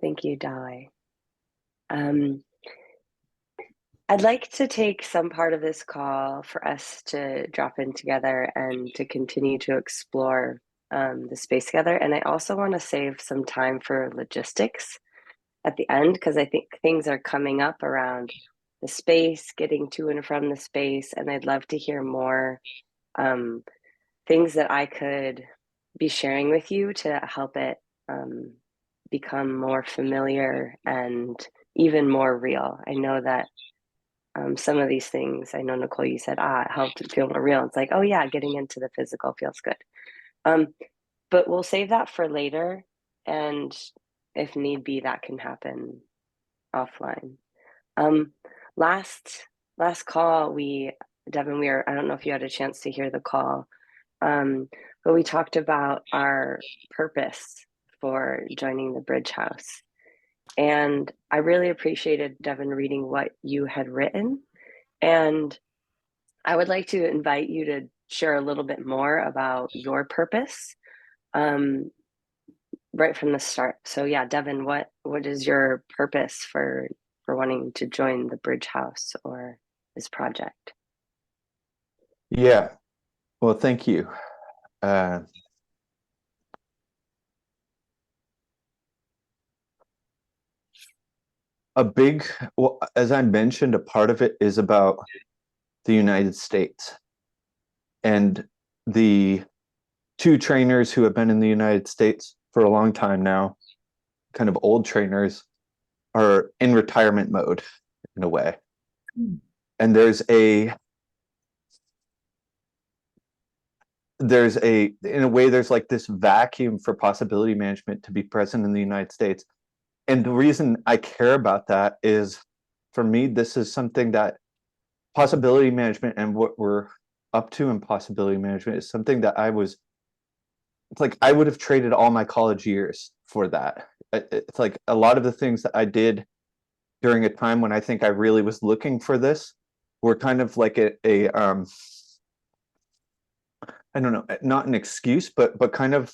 Thank you, Dai. Um, I'd like to take some part of this call for us to drop in together and to continue to explore the space together. And I also want to save some time for logistics at the end because I think things are coming up around the space, getting to and from the space, and I'd love to hear more um, things that I could be sharing with you to help it um, become more familiar and even more real. I know that some of these things, I know, Nicole, you said, it helped it feel more real. It's like, oh, yeah, getting into the physical feels good. Um, but we'll save that for later. And if need be, that can happen offline. Um, last last call, Devin, I don't know if you had a chance to hear the call, but we talked about our purpose for joining the Bridge House. And I really appreciated, Devin, reading what you had written. And I would like to invite you to share a little bit more about your purpose um, right from the start. So yeah, Devin, what is your purpose for wanting to join the Bridge House or this project? Yeah, well, thank you. Uh, a big, well, as I mentioned, a part of it is about the United States and the two trainers who have been in the United States for a long time now, kind of old trainers, are in retirement mode in a way. And in a way, there's like this vacuum for possibility management to be present in the United States. And the reason I care about that is, for me, this is something that possibility management and what we're up to in possibility management is something that it's like I would have traded all my college years for that. It's like a lot of the things that I did during a time when I think I really was looking for this were kind of like I don't know, not an excuse, but kind of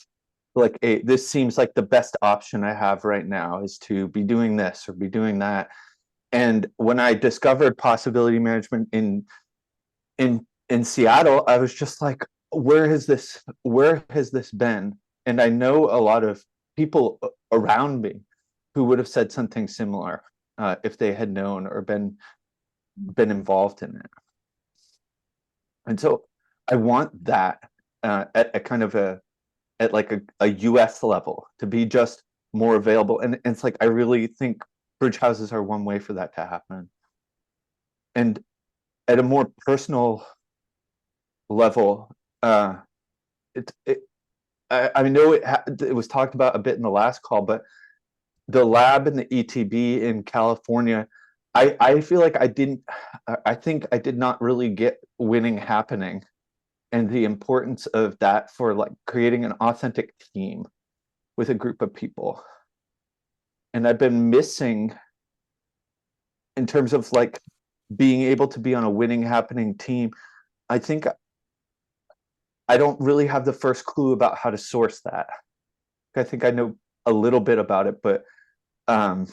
like this seems like the best option I have right now is to be doing this or be doing that. And when I discovered possibility management in Seattle, I was just like, where has this been? And I know a lot of people around me who would have said something similar if they had known or been involved in it. And so I want that at a kind of at like a US level to be just more available. And it's like I really think bridge houses are one way for that to happen. And at a more personal level, it, it I know it was talked about a bit in the last call, but the lab and the ETB in California, I feel like I think I did not really get winning happening and the importance of that for like creating an authentic team with a group of people. And I've been missing in terms of like being able to be on a winning happening team. I think I don't really have the first clue about how to source that. I think I know a little bit about it, but um,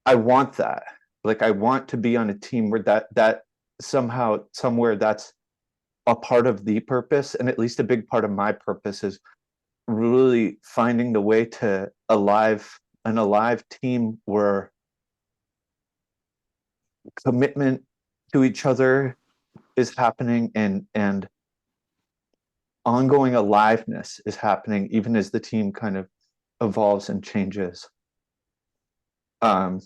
I want that. Like I want to be on a team where that somehow somewhere that's a part of the purpose, and at least a big part of my purpose is really finding the way to an alive team where commitment to each other is happening and ongoing aliveness is happening even as the team kind of evolves and changes. Um,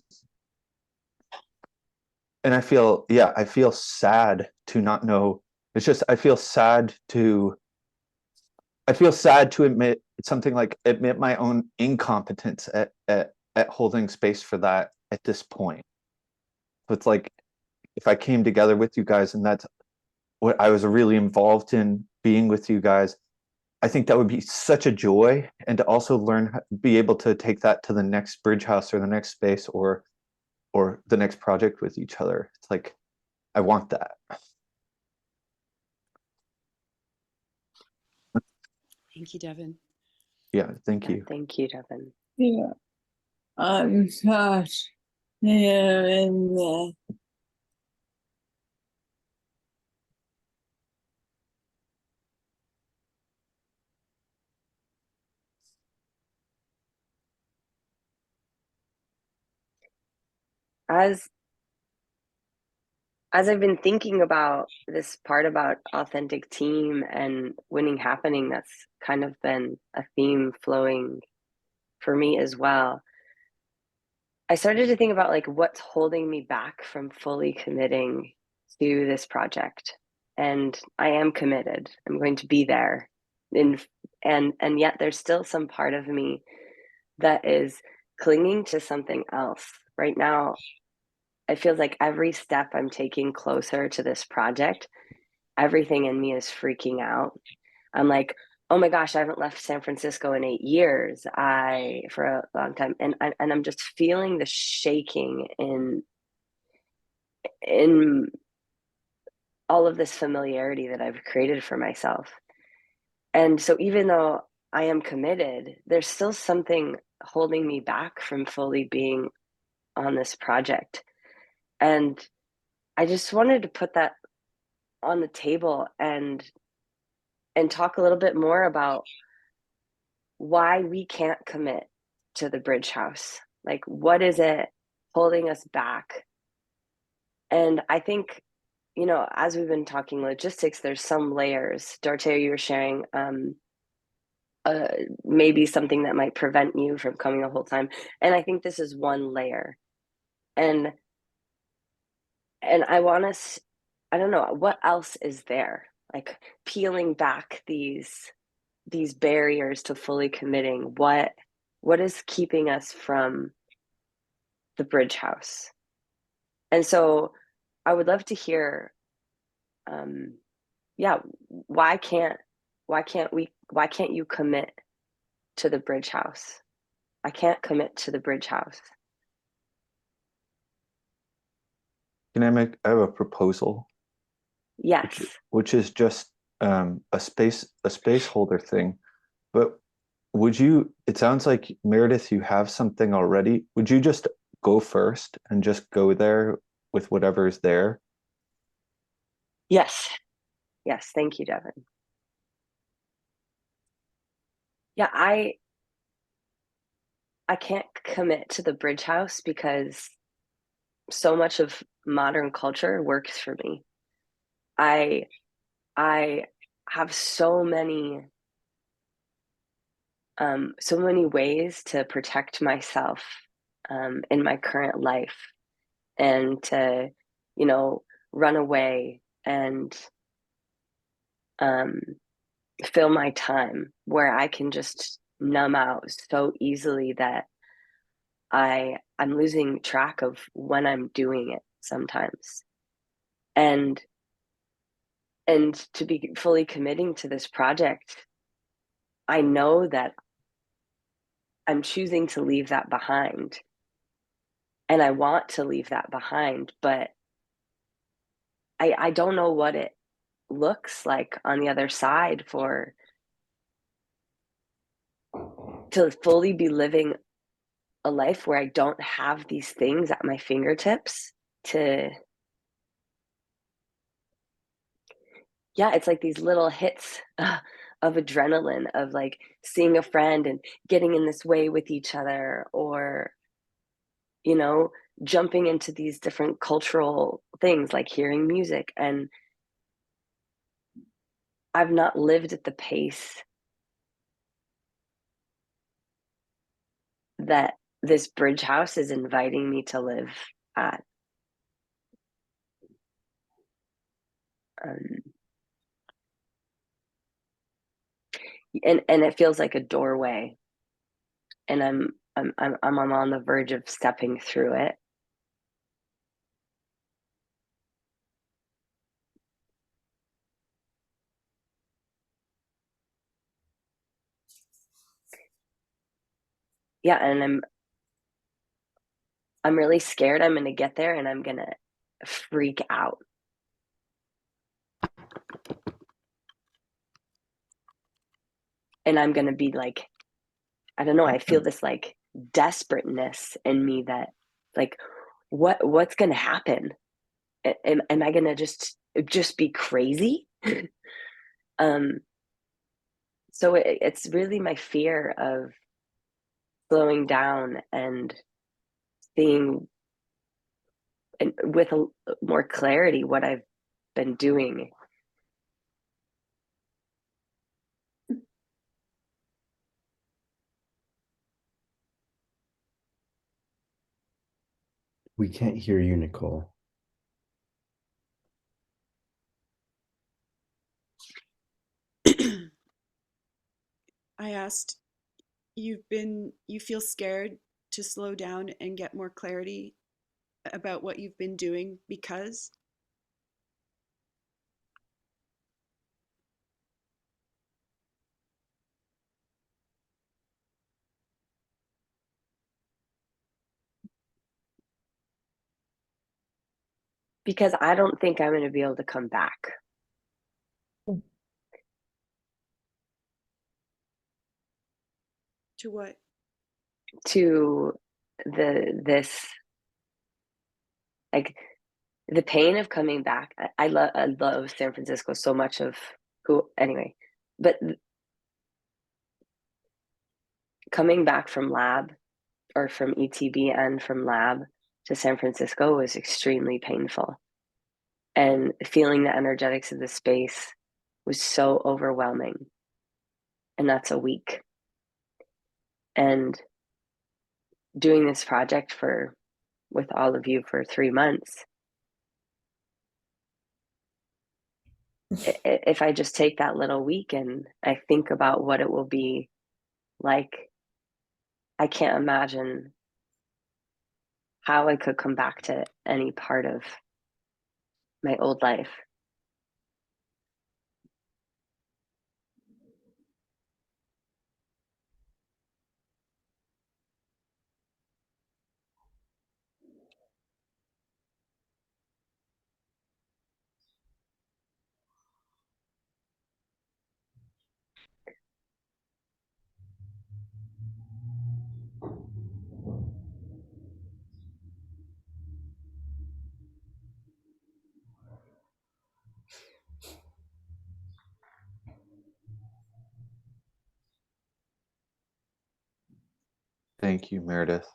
and I feel sad to not know. It's just I feel sad to admit my own incompetence at holding space for that at this point. So it's like if I came together with you guys and that's what I was really involved in being with you guys, I think that would be such a joy. And to also be able to take that to the next bridge house or the next space or the next project with each other. It's like I want that. Thank you, Devin. Yeah, thank Yeah, you. thank you, Devin. Yeah. Gosh. Yeah, and As I've been thinking about this part about authentic team and winning happening, that's kind of been a theme flowing for me as well. I started to think about like what's holding me back from fully committing to this project. And I am committed. I'm going to be there. In and yet there's still some part of me that is clinging to something else. Right now, it feels like every step I'm taking closer to this project, everything in me is freaking out. I'm like, oh my gosh, I haven't left San Francisco in 8 years. I for a long time, and I'm just feeling the shaking in all of this familiarity that I've created for myself. And so, even though I am committed, there's still something holding me back from fully being on this project. And I just wanted to put that on the table and talk a little bit more about why we can't commit to the bridge house. Like, what is it holding us back? And I think, as we've been talking logistics, there's some layers. Dorothea, you were sharing uh, maybe something that might prevent you from coming the whole time. And I think this is one layer. And I want us, I don't know, what else is there? Like peeling back these barriers to fully committing. What is keeping us from the bridge house? And so I would love to hear, um, yeah, why can't you commit to the bridge house? I can't commit to the bridge house. Can I have a proposal, which Yes. which is just a space holder thing. But would you, it sounds like Meredith, you have something already. Would you just go first and just go there with whatever is there? Yes. Yes. Thank you, Devin. Yeah, I can't commit to the bridge house because so much of modern culture works for me. I I have so many ways to protect myself in my current life and to, you know, run away and um, fill my time where I can just numb out so easily that I'm losing track of when I'm doing it sometimes. And to be fully committing to this project, I know that I'm choosing to leave that behind. And I want to leave that behind, but I don't know what it looks like on the other side for to fully be living a life where I don't have these things at my fingertips to, yeah, it's like these little hits of adrenaline of like seeing a friend and getting in this way with each other, or, you know, jumping into these different cultural things like hearing music. And I've not lived at the pace that this bridge house is inviting me to live at. Um, and it feels like a doorway, and I'm on the verge of stepping through it. Yeah, and I'm really scared I'm going to get there and I'm going to freak out. And I'm going to be like I don't know, I feel this like desperateness in me that like what's gonna happen? Am I gonna just be crazy? um so it's really my fear of slowing down and seeing with more clarity what I've been doing. We can't hear you, Nicole. I asked, you feel scared to slow down and get more clarity about what you've been doing because? Because I don't think I'm going to be able to come back To what? to this like the pain of coming back. I love San Francisco so much of who anyway, but coming back from lab or from ETB and from lab to San Francisco was extremely painful. And feeling the energetics of the space was so overwhelming. And that's a week. And doing this project with all of you for 3 months, if I just take that little week and I think about what it will be like, I can't imagine how I could come back to any part of my old life. Thank you, Meredith.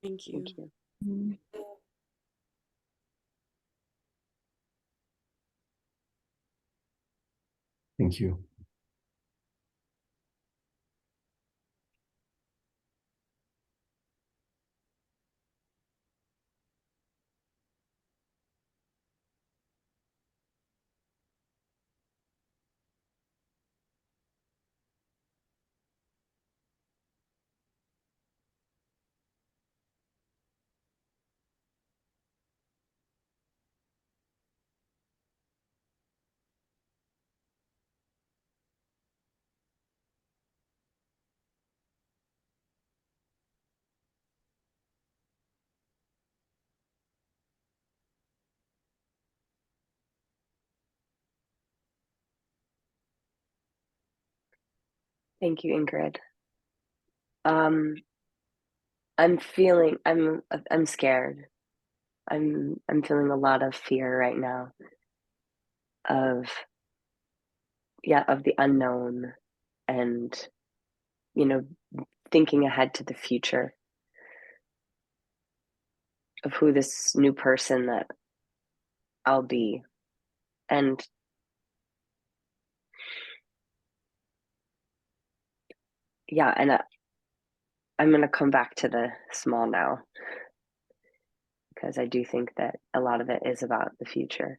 Thank you. Thank you. Mm. Thank you. Thank you, Ingrid. Um, I'm scared. I'm feeling a lot of fear right now of of the unknown and you know thinking ahead to the future of who this new person that I'll be. And I'm going to come back to the small now because I do think that a lot of it is about the future.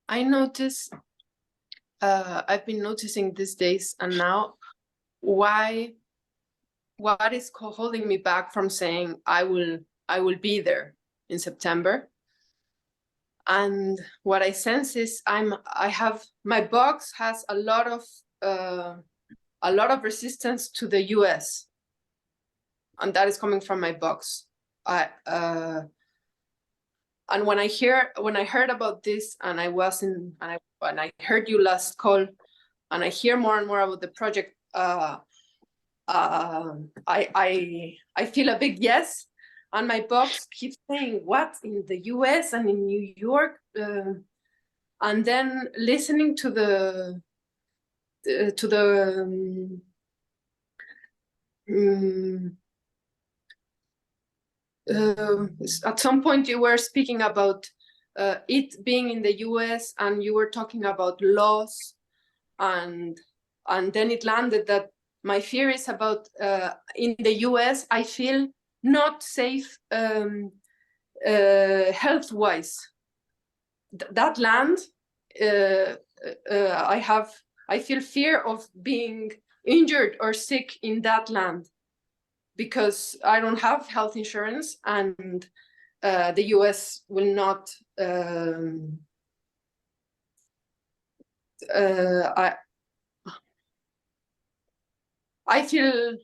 I notice I've been noticing these days and now what is holding me back from saying I will be there in September. And what I sense is my box has a lot of resistance to the US, and that is coming from my box. And when I heard about this, and I heard you last call, and I hear more and more about the project, I feel a big yes, and my box keeps saying what in the US and in New York, and then listening to the at some point you were speaking about it being in the US, and you were talking about laws, and then it landed that my fear is about in the US I feel not safe health-wise. That land, I feel fear of being injured or sick in that land, because I don't have health insurance, and the US will not. I feel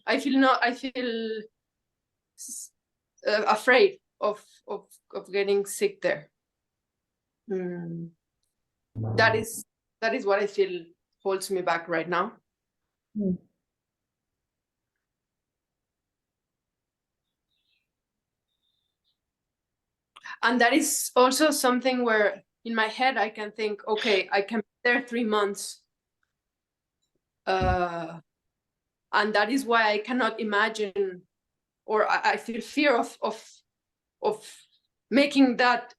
afraid of getting sick there. That is what I feel holds me back right now. And that is also something where in my head I can think, okay, I can be there 3 months. And that is why I cannot imagine, or I feel fear of making that.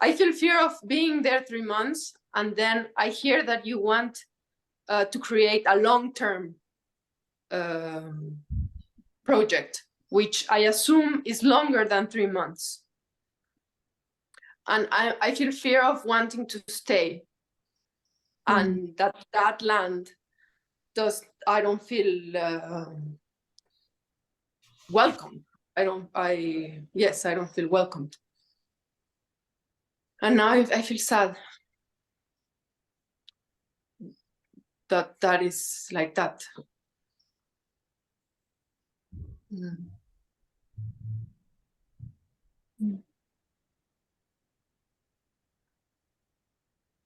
I feel fear of being there 3 months, and then I hear that you want to create a long-term project, which I assume is longer than 3 months. And I feel fear of wanting to stay, and that land I don't feel welcome. I don't feel welcomed. And now I feel sad that is like that.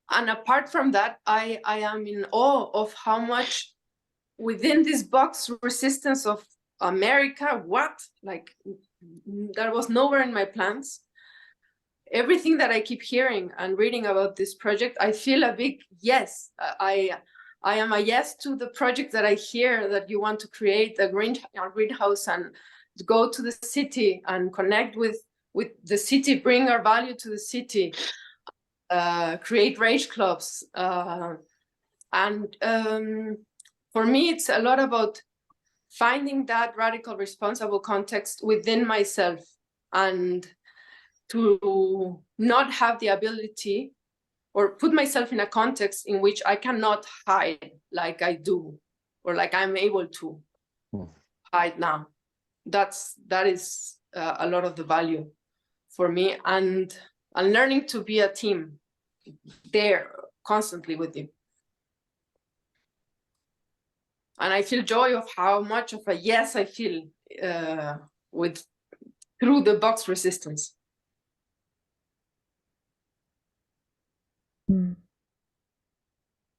And apart from that, I am in awe of how much within this box resistance of America, that was nowhere in my plans. Everything that I keep hearing and reading about this project, I feel a big yes. I am a yes to the project that I hear that you want to create a greenhouse and go to the city and connect with the city, bring our value to the city, create rage clubs. And for me, it's a lot about finding that radical responsible context within myself, and to not have the ability or put myself in a context in which I cannot hide like I do, or like I'm able to hide now. That is a lot of the value for me, and learning to be a team there constantly with you. And I feel joy of how much of a yes I feel through the box resistance.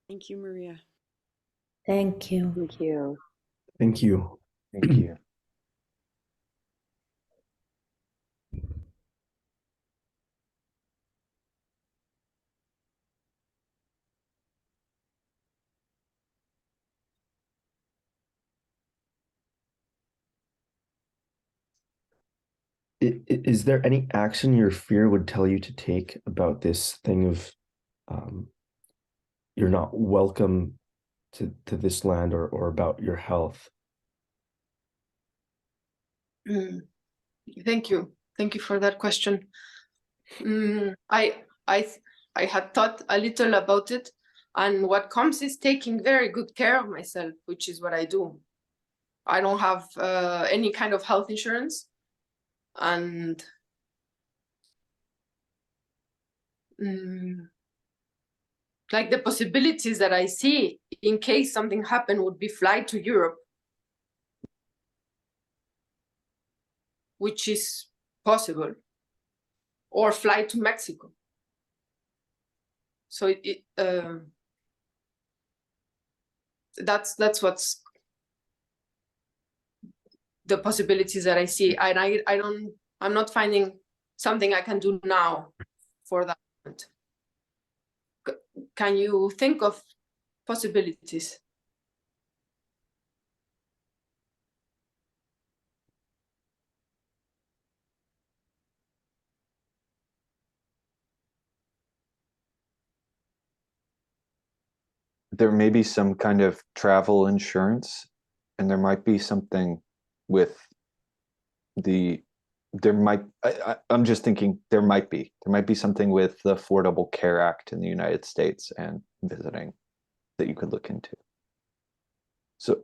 Thank you, Maria. Thank you. Thank you. Thank you. Thank you. Is there any action your fear would tell you to take about this thing of you're not welcome to this land, or about your health? Thank you for that question. I I had thought a little about it, and what comes is taking very good care of myself, which is what I do. I don't have any kind of health insurance, and like the possibilities that I see in case something happened would be fly to Europe, which is possible, or fly to Mexico. So that's what's the possibilities that I see, and I'm not finding something I can do now for that. Can you think of possibilities? There may be some kind of travel insurance, and there might be something with I'm just thinking there might be something with the Affordable Care Act in the United States and visiting that you could look into. So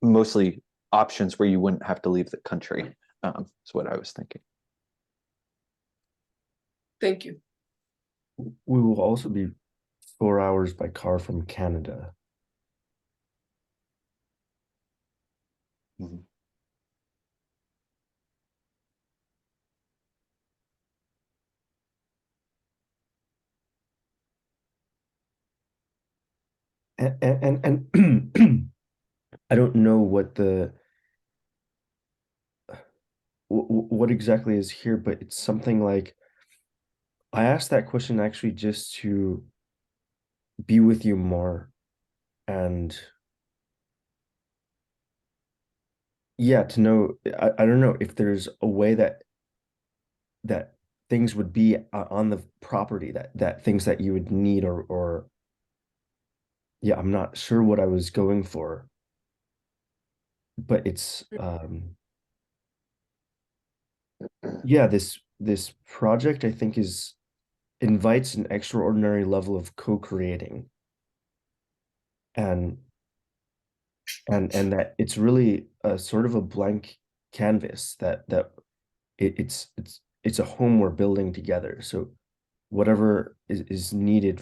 mostly options where you wouldn't have to leave the country, is what I was thinking. Thank you. We will also be 4 hours by car from Canada. Mhm. And I don't know what exactly is here, but it's something like I asked that question actually just to be with you more, and yeah, to know I don't know if there's a way that things would be on the property, that things that you would need, or yeah, I'm not sure what I was going for, but it's yeah, this project I think invites an extraordinary level of co-creating, and that it's really a sort of a blank canvas, that it's a home we're building together. So whatever is needed,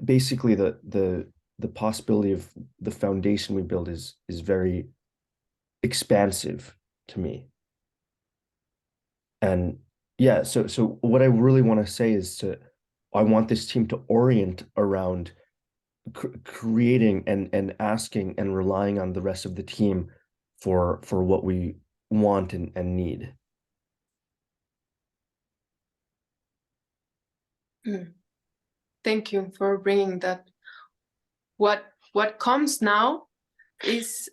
basically the possibility of the foundation we build is very expansive to me. And yeah, so what I really want to say is I want this team to orient around creating and asking and relying on the rest of the team for what we want and need. Thank you for bringing that. What comes now is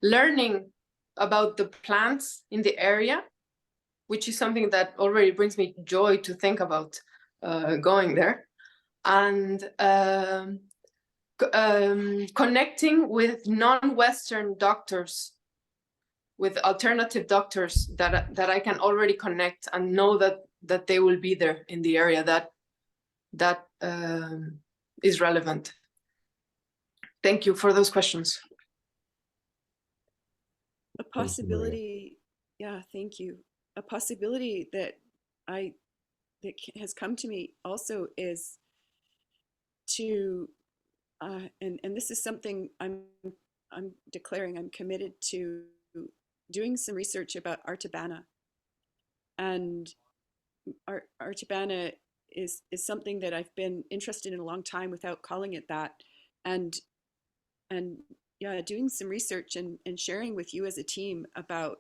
learning about the plants in the area, which is something that already brings me joy to think about going there, and connecting with non-Western doctors, with alternative doctors that I can already connect and know that they will be there in the area that is relevant. Thank you for those questions. A possibility, yeah, thank you. A possibility that has come to me also is to and this is something I'm declaring I'm committed to doing some research about Artabana. And Artabana is something that I've been interested in a long time without calling it that, and yeah, doing some research and sharing with you as a team about,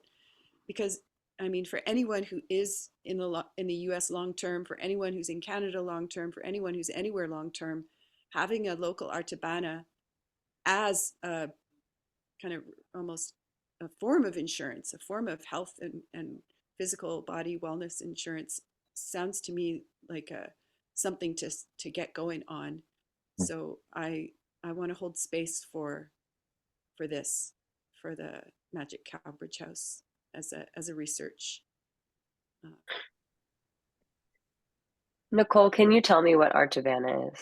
because I mean, for anyone who is in the US long term, for anyone who's in Canada long term, for anyone who's anywhere long term, having a local Artabana as a kind of almost a form of insurance, a form of health and physical body wellness insurance sounds to me like something to get going on. So I want to hold space for this, for the Magic Cowbridge House as a research. Nicole, can you tell me what Artabana is?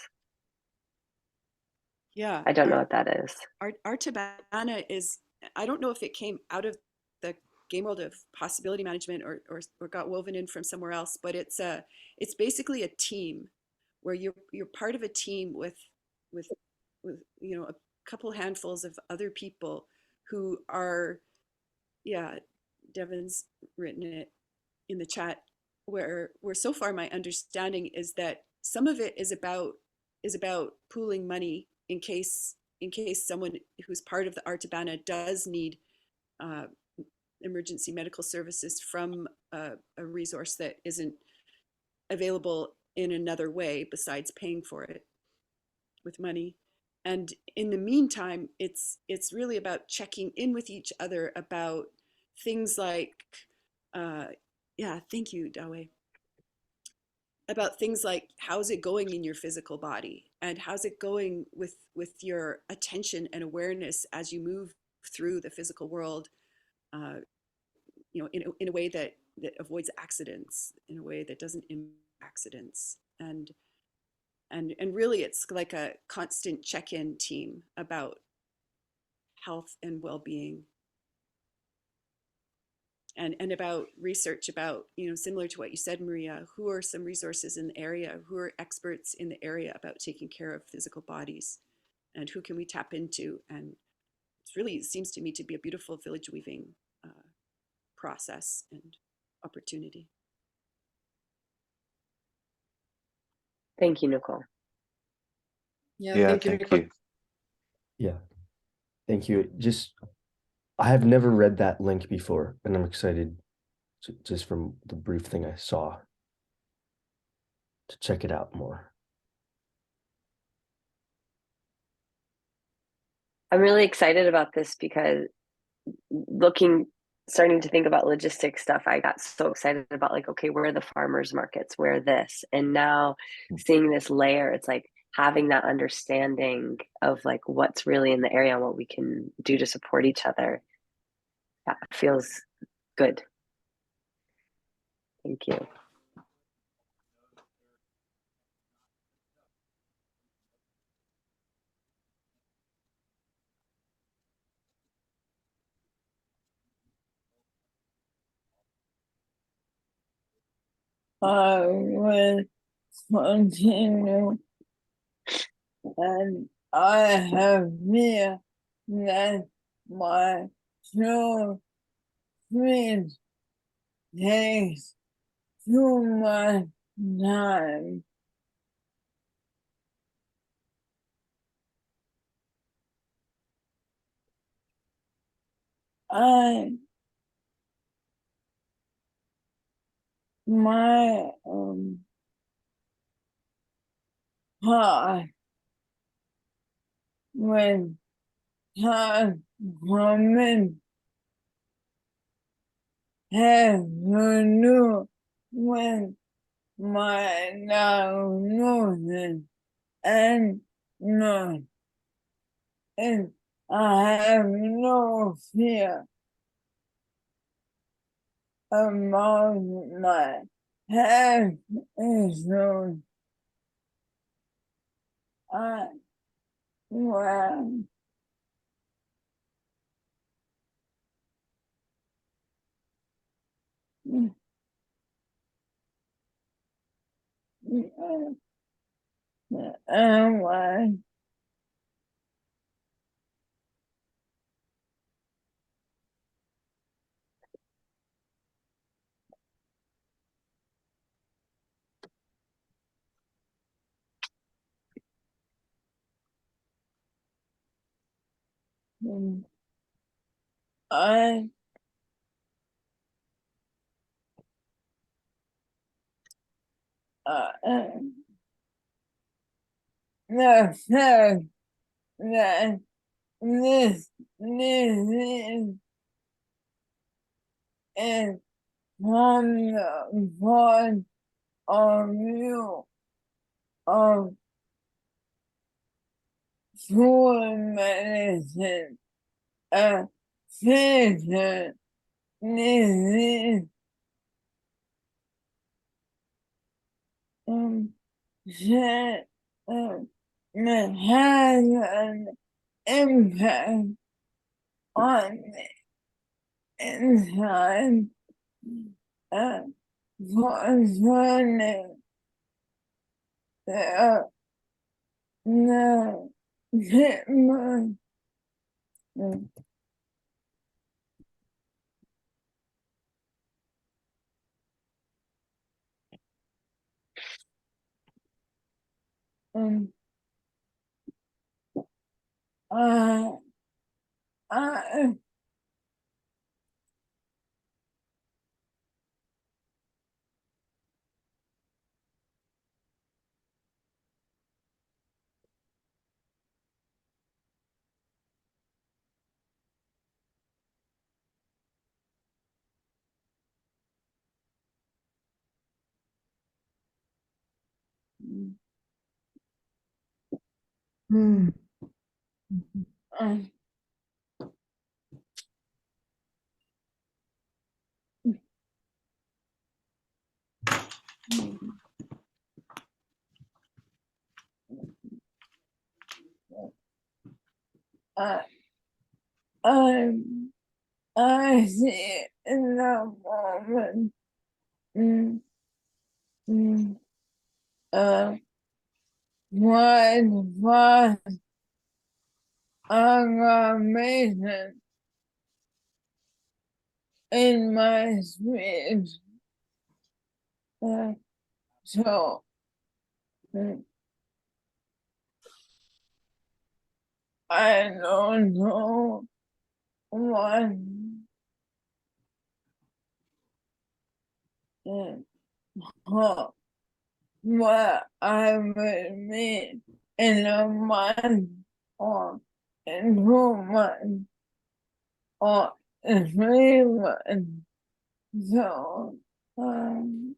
Yeah, I don't know what that is. our Tabana is, I don't know if it came out of the game world of possibility management or got woven in from somewhere else, but it's basically a team where you're part of a team with with a couple handfuls of other people who are, yeah, Devin's written it in the chat, where so far my understanding is that some of it is about pooling money in case someone who's part of the Artabana does need uh, emergency medical services from a resource that isn't available in another way besides paying for it with money. And in the meantime, it's really about checking in with each other about things like, uh, yeah, thank you, Dawe, about things like how's it going in your physical body and how's it going with your attention and awareness as you move through the physical world, uh, in a way that avoids accidents, in a way that doesn't impact accidents. And really it's like a constant check-in team about health and well-being, and about research about, similar to what you said, Maria, who are some resources in the area, who are experts in the area about taking care of physical bodies, and who can we tap into. And it seems to me to be a beautiful village weaving process and opportunity. Thank you, Nicole. Yeah, thank you, thank Nicole. you. Yeah, thank you. I have never read that link before, and I'm excited just from the brief thing I saw to check it out more. I'm really excited about this because starting to think about logistics stuff, I got so excited about, like, okay, where are the farmers markets, where this, and now seeing this layer, it's like having that understanding of like what's really in the area and what we can do to support each other. That feels good. Thank you. I will continue, and I have fear that my show speech takes too much time. I my heart with time coming has to do with my diagnosis and not. And I have no fear about my health issues. I well, anyway, I the fact that this is from the point of view of full medicine, a patient disease that that has an impact on the inside concerning the treatment. Um, I, I, Hmm. I, I, I, I see it in the moment. Mm, mm, uh, what aggravation in my speech. Uh, so, mm, I don't know uh, how, what I would mean in a month or in 2 months or in 3 months. So, um,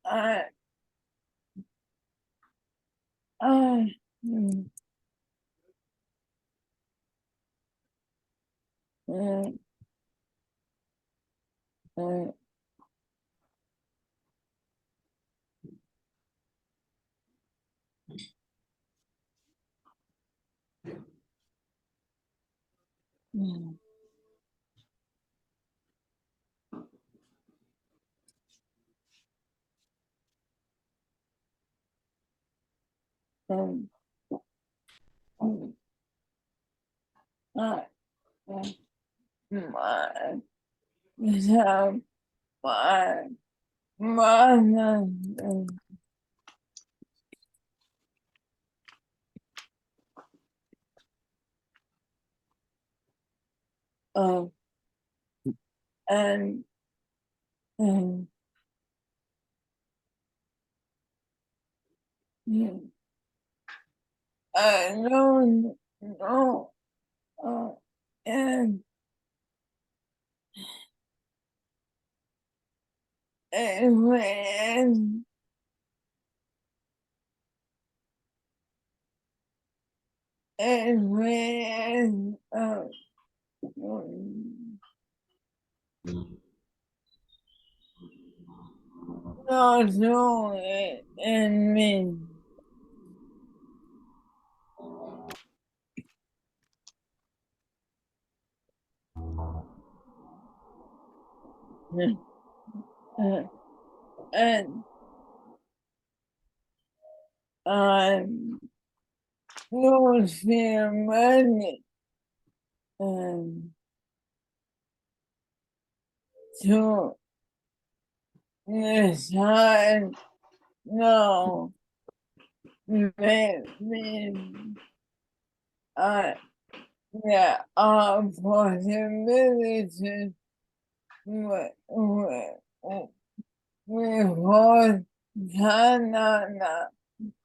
I, I, mm, mm, mm, mm, mm, mm, I, my, so my mother, uh, and, and, mm, I don't know, uh, and, when, mm, not only in me, uh, and I'm not feel money, um, to decide no, maybe I, there are possibilities with, with Canada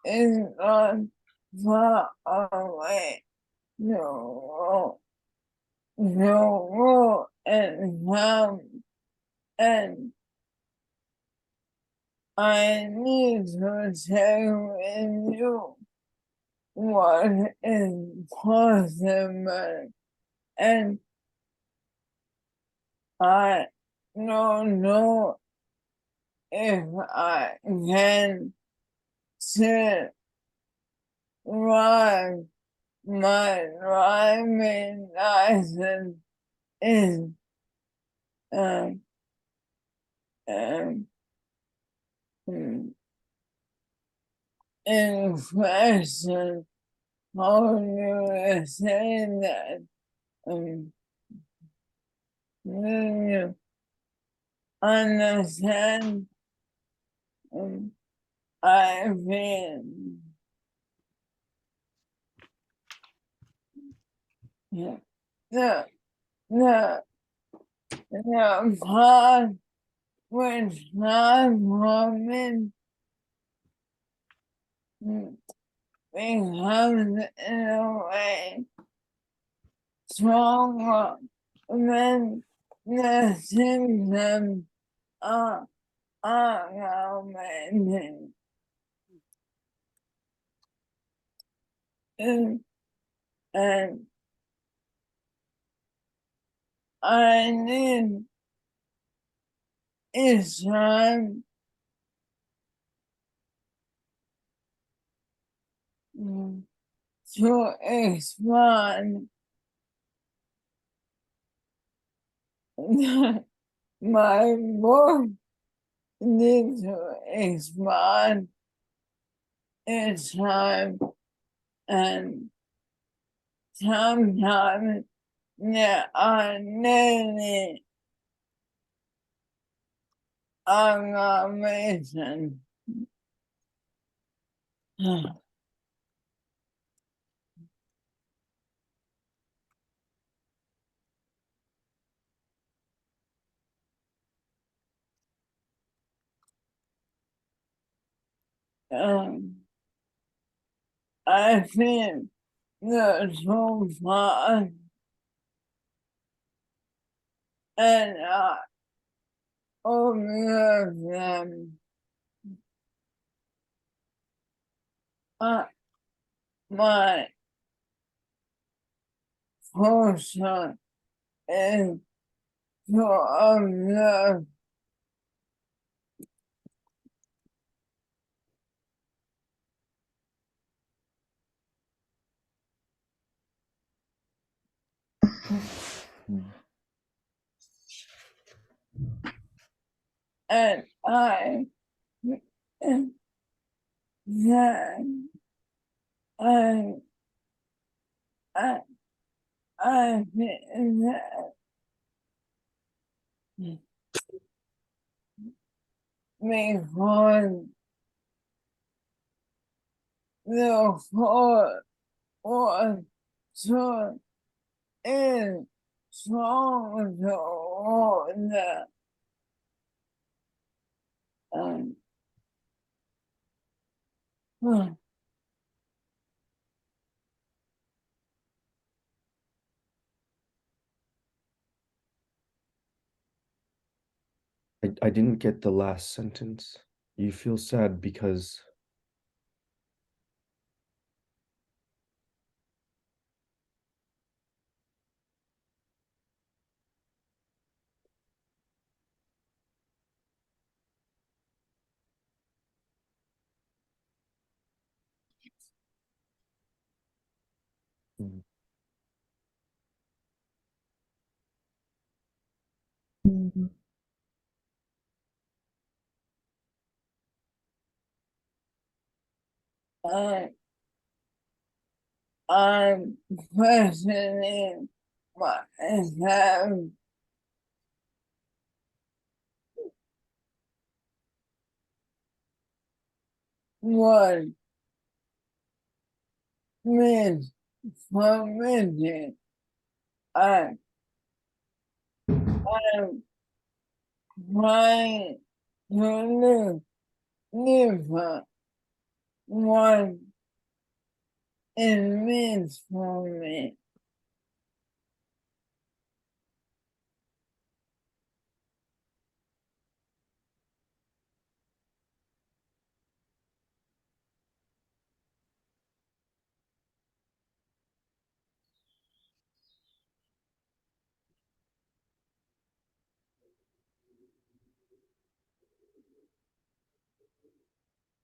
is not far away. No, no, and and I need to check with you what is possible, and I don't know if I can sit right, my driving license is um, um, in question. How do you say that? Um, do you understand? Um, I feel yeah, the the the part which not woman becomes in a way stronger than the symptoms are aggravating. And I need is time to expand my book needs to expand its time and sometimes there are many aggravation. Um, I think the so far and observe them. Uh, my function is to observe Mm. and that I I I think that because the whole was so is strong toward um, I didn't get the last sentence. You feel sad because mm, Mhm. I I'm questioning myself what means permitting. I I'm trying to live what it means for me.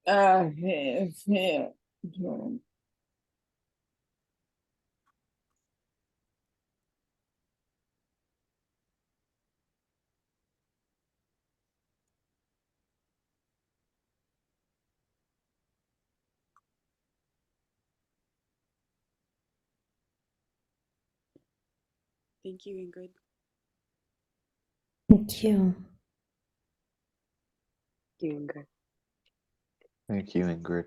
I can feel you. Thank you, Ingrid. Thank you. You, Ingrid. Thank you, Ingrid.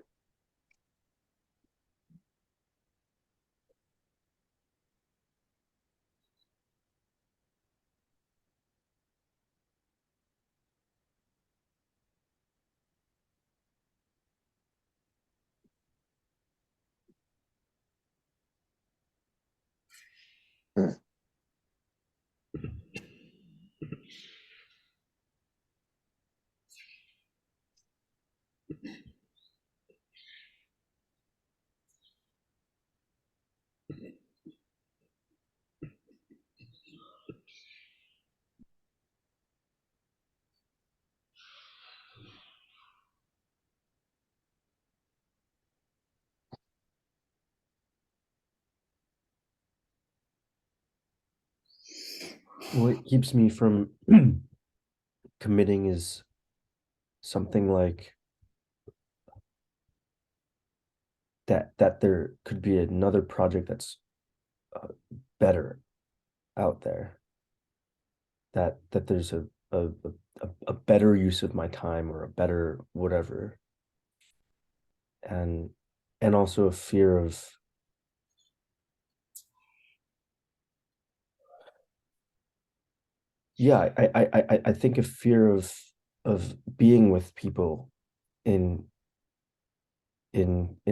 What keeps me from committing is something like that there could be another project that's better out there, that there's a better use of my time or a better whatever, and also a fear of, yeah, I think a fear of being with people in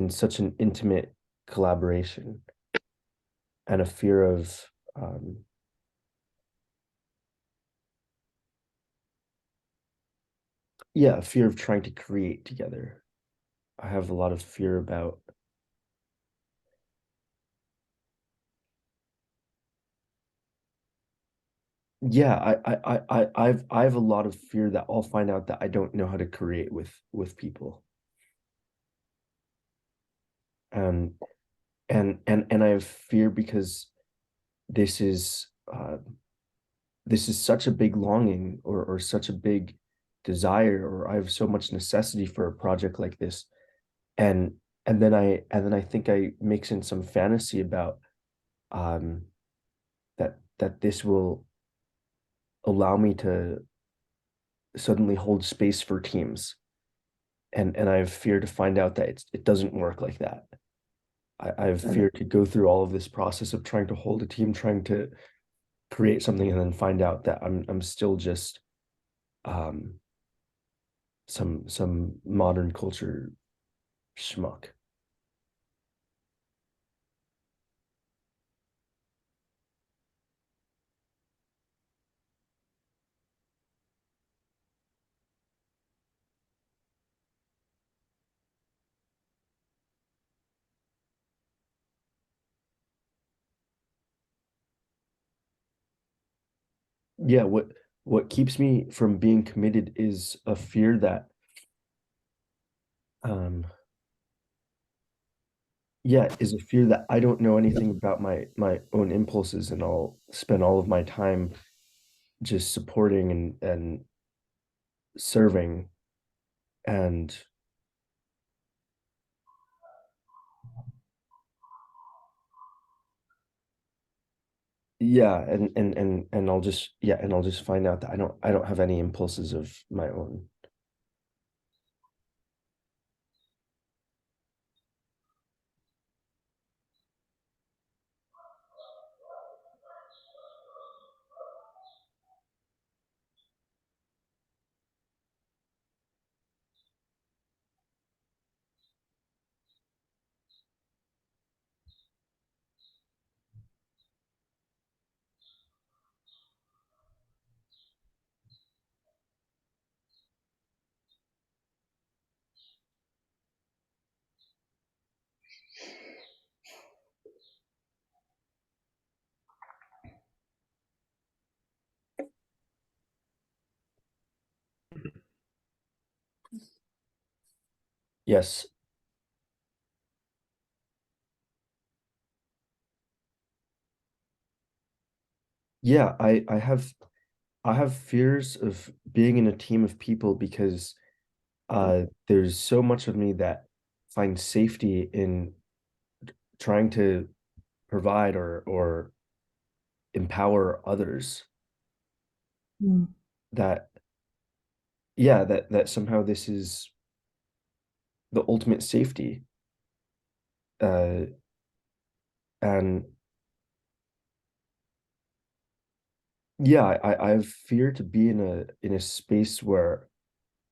such an intimate collaboration, and a fear of yeah, a fear of trying to create together. I have a lot of fear about, yeah, I have a lot of fear that I'll find out that I don't know how to create with people. And I have fear because this is such a big longing, or such a big desire, or I have so much necessity for a project like this. And then I think I mix in some fantasy about that this will allow me to suddenly hold space for teams. And I have fear to find out that it doesn't work like that. I have fear to go through all of this process of trying to hold a team, trying to create something, and then find out that I'm still just um some modern culture schmuck. Yeah, what keeps me from being committed is a fear that um yeah, is a fear that I don't know anything about my own impulses, and I'll spend all of my time just supporting and serving. And yeah, and I'll just, yeah, and I'll just find out that I don't have any impulses of my own. Yes. Yeah, I have fears of being in a team of people because there's so much of me that finds safety in trying to provide or empower others Mm. that yeah that somehow this is the ultimate safety uh and yeah I have fear to be in a space where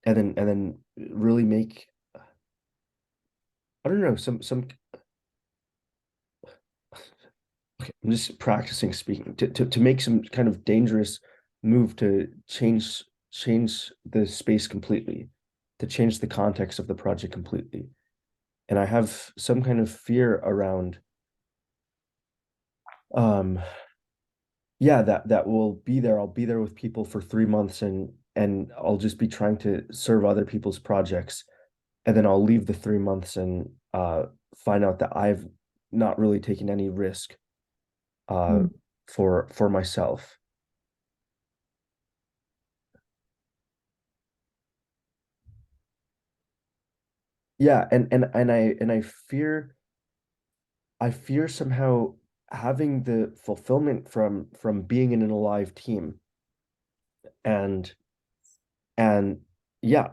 and then really make I don't know some okay, I'm just practicing speaking to make some kind of dangerous move to change the space completely, to change the context of the project completely. And I have some kind of fear around um yeah that will be there. I'll be there with people for 3 months and I'll just be trying to serve other people's projects. And then I'll leave the 3 months and find out that I've not really taken any risk uh Mm. for myself. Yeah, and I fear somehow having the fulfillment from being in an alive team and and yeah,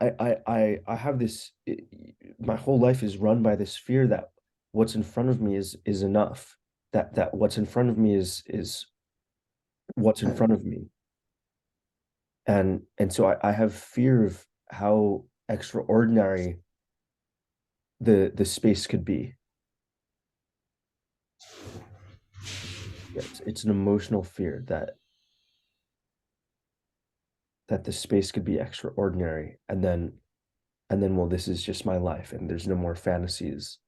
I have this my whole life is run by this fear that what's in front of me is enough. That what's in front of me is what's in front of me. And so I have fear of how extraordinary the space could be. Yeah, it's an emotional fear that the space could be extraordinary and then well this is just my life and there's no more fantasies.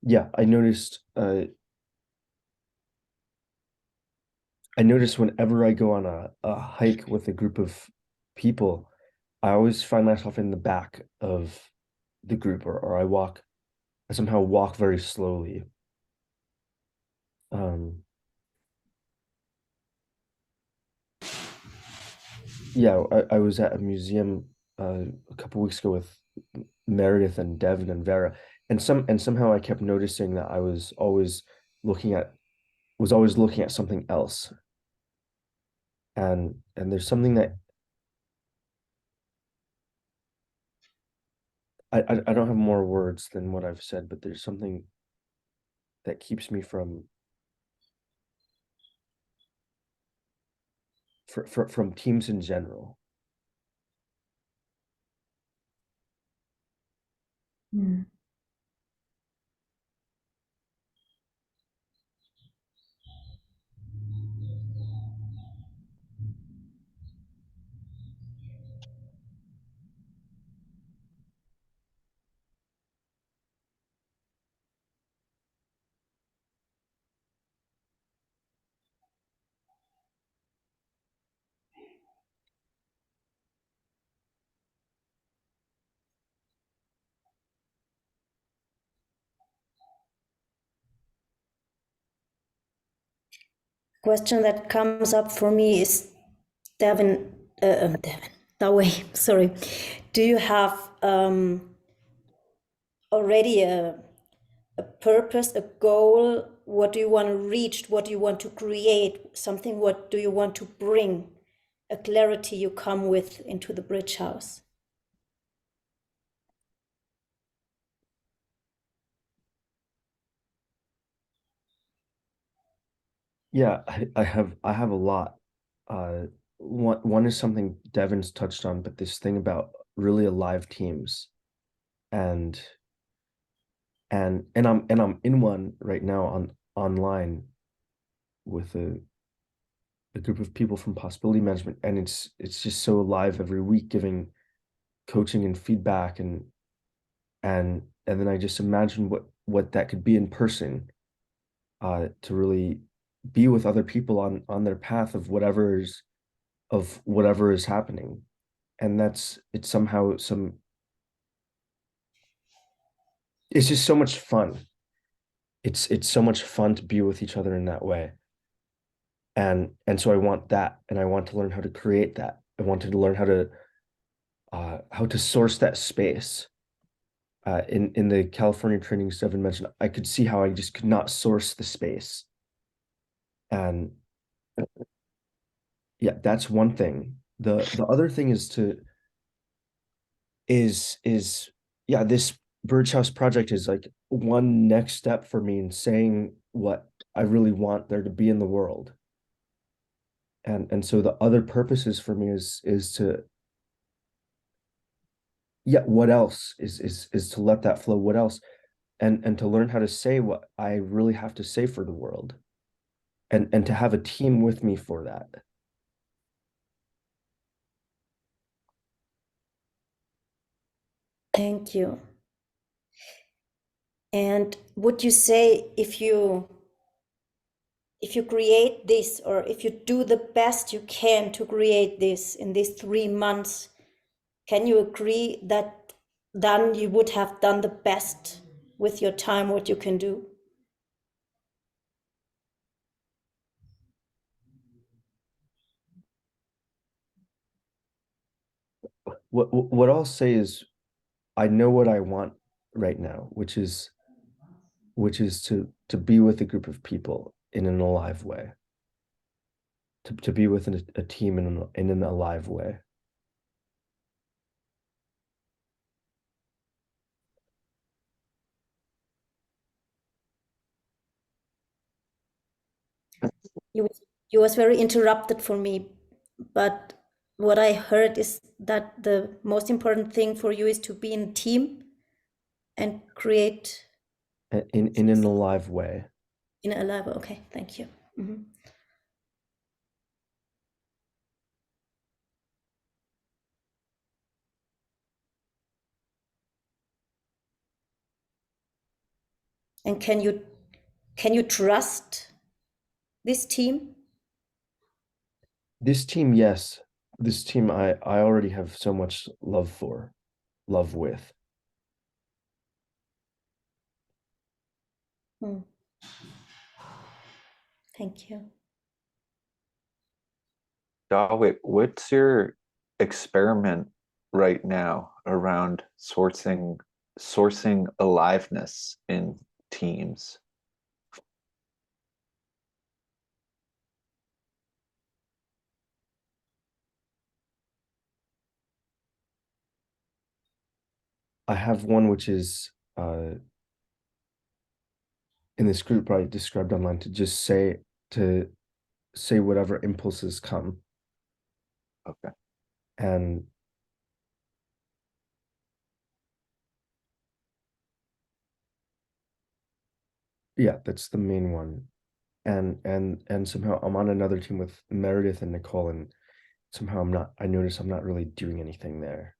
Yeah, I noticed whenever I go on a hike with a group of people, I always find myself in the back of the group or I somehow walk very slowly. um yeah, I was at a museum a couple weeks ago with Meredith and Devin and Vera, and somehow I kept noticing that I looking at was always looking at something else. And there's something that I don't have more words than what I've said, but there's something that keeps me from teams in general. Mm. Question that comes up for me is Devin, Devin, no way, sorry. Do you have already a purpose, a goal? What do you want to reach? What do you want to create? Something, what do you want to bring? A clarity you come with into the bridge house. Yeah, I have a lot. one is something Devin's touched on, but this thing about really alive teams, and I'm in one right now on online with a group of people from possibility management, and it's just so alive every week, giving coaching and feedback, and then I just imagine what that could be in person, to really be with other people on their path of whatever is happening. And it's somehow it's just so much fun. It's so much fun to be with each other in that way. And so I want that, and I want to learn how to create that. I wanted to learn how to source that space. In the California training Devin mentioned, I could see how I just could not source the space. And yeah, that's one thing. The other thing is yeah, this Birch House project is like one next step for me in saying what I really want there to be in the world. And so the other purposes for me is to, yeah, what else is to let that flow. What else? And to learn how to say what I really have to say for the world, and to have a team with me for that. Thank you. And would you say if you create this, or if you do the best you can to create this in these 3 months, can you agree that then you would have done the best with your time, what you can do? What I'll say is, I know what I want right now, which is to be with a group of people in an alive way, to be with a team in an alive way. You was very interrupted for me, but what I heard is that the most important thing for you is to be in a team and create In an alive way. in a level. Okay, thank you. Mhm. And can you trust this team? This team, yes. This team I already have so much love with. Hmm. Thank you. Dawit, what's your experiment right now around sourcing aliveness in teams? I have one which is in this group I described online, to just say whatever impulses come. Okay. And yeah, that's the main one. And somehow I'm on another team with Meredith and Nicole, and somehow I notice I'm not really doing anything there.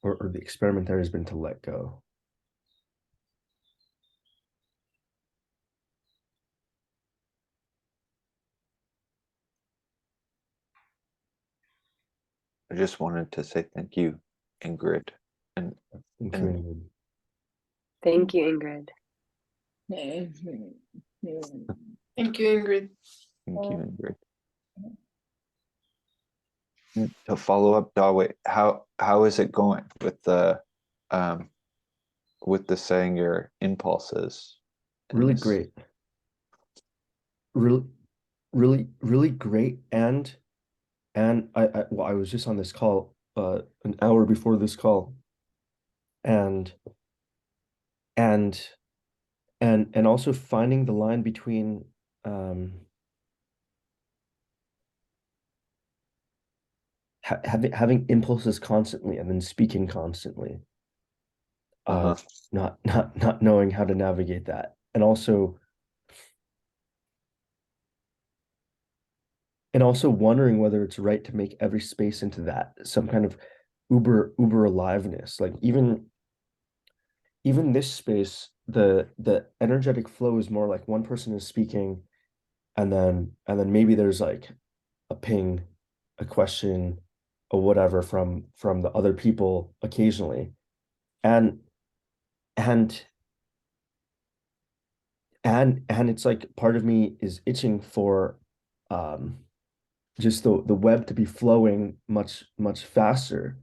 Or the experiment there has been to let go. I just wanted to say thank you, Ingrid. And Thank you, and Ingrid. Thank you, Ingrid. Thank you, Ingrid. thank you, Ingrid. To follow up, Dawit, how is it going with the saying your impulses? Really great. Really great. And I was just on this call an hour before this call, and and also finding the line between having impulses constantly and then speaking constantly, Uh-huh. not knowing how to navigate that, and also wondering whether it's right to make every space into that some kind of uber aliveness. Like even this space, the energetic flow is more like one person is speaking, and then maybe there's like a ping, a question, or whatever from the other people occasionally, and and and it's like part of me is itching for um just the web to be flowing much faster.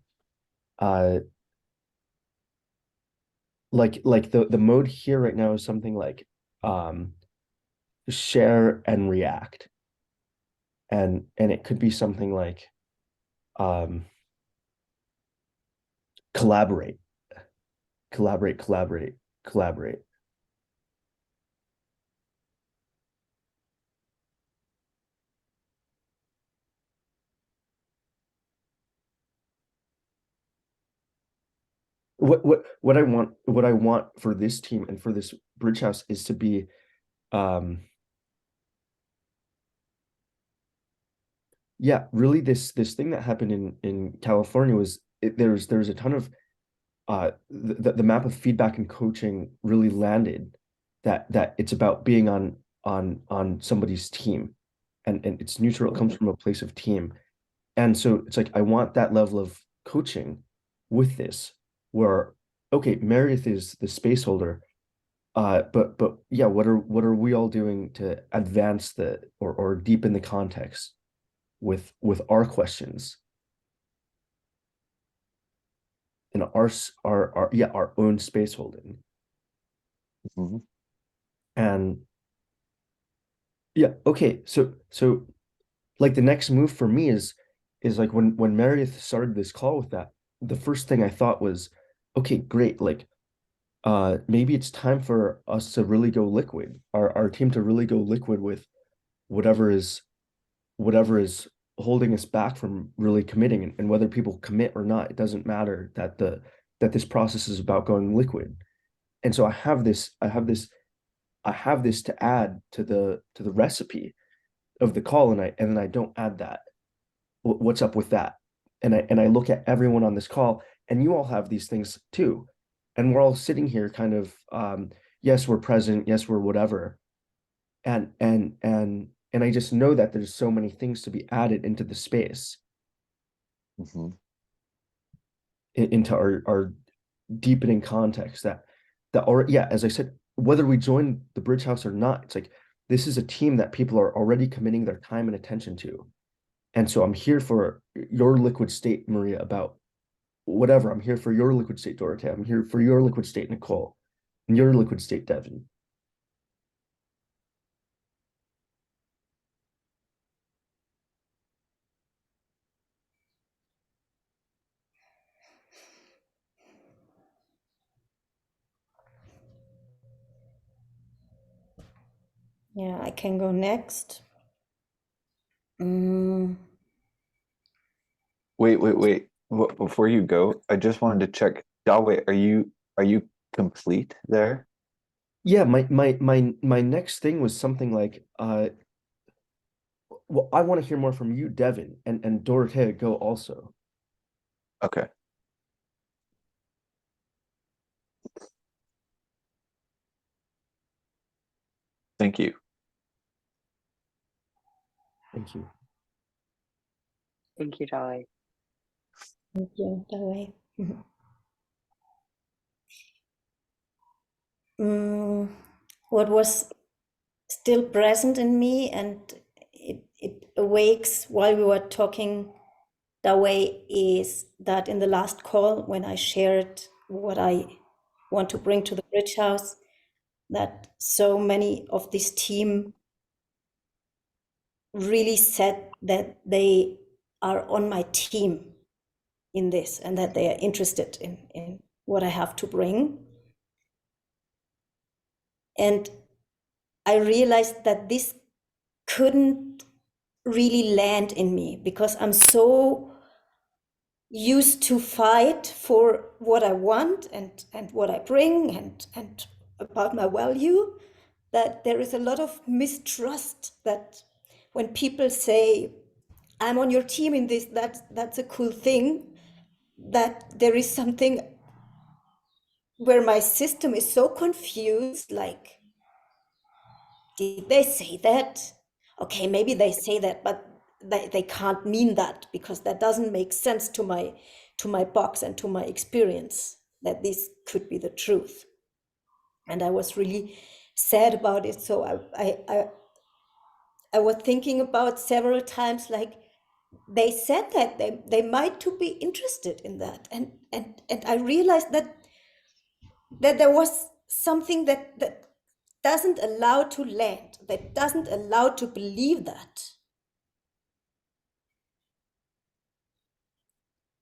uh like the mode here right now is something like um share and react, and it could be something like um collaborate, collaborate. What I want for this team and for this bridge house is to be um yeah, really this thing that happened in California was there's a ton of the map of feedback and coaching really landed, that it's about being on somebody's team, and it's neutral, it comes from a place of team. And so it's like I want that level of coaching with this, where okay, Meredith is the space holder, but yeah, what are we all doing to advance the or deepen the context with our questions in our yeah, our own space holding. Mhm. And yeah, okay, so like the next move for me is like when Meredith started this call with that, the first thing I thought was, okay, great, like maybe it's time for us to really go liquid, our team to really go liquid with whatever is whatever is holding us back from really committing, and whether people commit or not, it doesn't matter, that this process is about going liquid. And so I have this to add to the recipe of the call, and then I don't add that. What's up with that? And I look at everyone on this call, and you all have these things too, and we're all sitting here kind of yes, we're present, yes, we're whatever, and I just know that there's so many things to be added into the space, Mhm. into our deepening context, that or yeah, as I said, whether we join the bridge house or not, it's like this is a team that people are already committing their time and attention to. And so I'm here for your liquid state, Maria, about whatever. I'm here for your liquid state, Dorothea. I'm here for your liquid state, Nicole, and your liquid state, Devin. Yeah, I can go next. Mm, Wait. Before you go, I just wanted to check. Dawei, are you complete there? Yeah, my next thing was something like well, I want to hear more from you, Devin, and Dorothea, go also. Okay. Thank you. Thank you. Thank you, Dolly. thank you, Dawei. Mm, what was still present in me, and it awakes while we were talking that way, is that in the last call, when I shared what I want to bring to the bridge house, that so many of this team really said that they are on my team in this, and that they are interested in what I have to bring. And I realized that this couldn't really land in me because I'm so used to fight for what I want and what I bring and about my value, that there is a lot of mistrust, that when people say, I'm on your team in this, that's a cool thing, that there is something where my system is so confused, like, did they say that? Okay, maybe they say that, but they can't mean that, because that doesn't make sense to my box and to my experience, that this could be the truth. And I was really sad about it. So I was thinking about several times, like, they said that they might to be interested in that, and I realized that there was something that doesn't allow to land, that doesn't allow to believe that.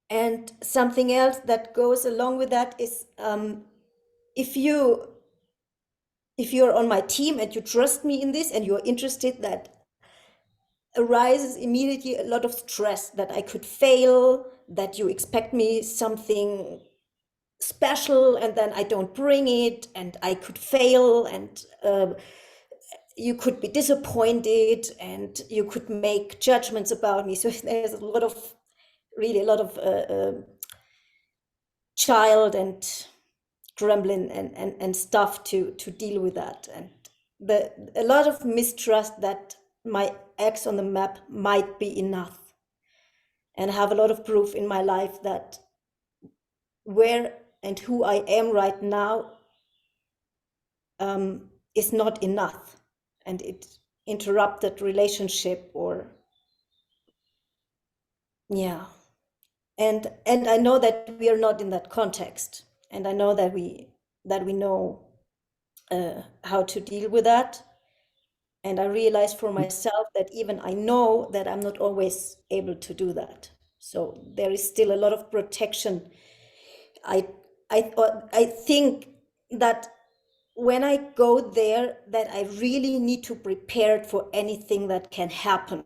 And something else that goes along with that is, if you're on my team and you trust me in this and you're interested, that arises immediately a lot of stress that I could fail, that you expect me something special and then I don't bring it and I could fail, and you could be disappointed and you could make judgments about me. So there's a lot of child and gremlin and stuff to deal with that, and a lot of mistrust that my X on the map might be enough, and have a lot of proof in my life that where and who I am right now is not enough, and it interrupted relationship, or yeah. And I know that we are not in that context, and I know that we know how to deal with that. And I realized for myself that even I know that I'm not always able to do that. So there is still a lot of protection. I think that when I go there, that I really need to prepare for anything that can happen,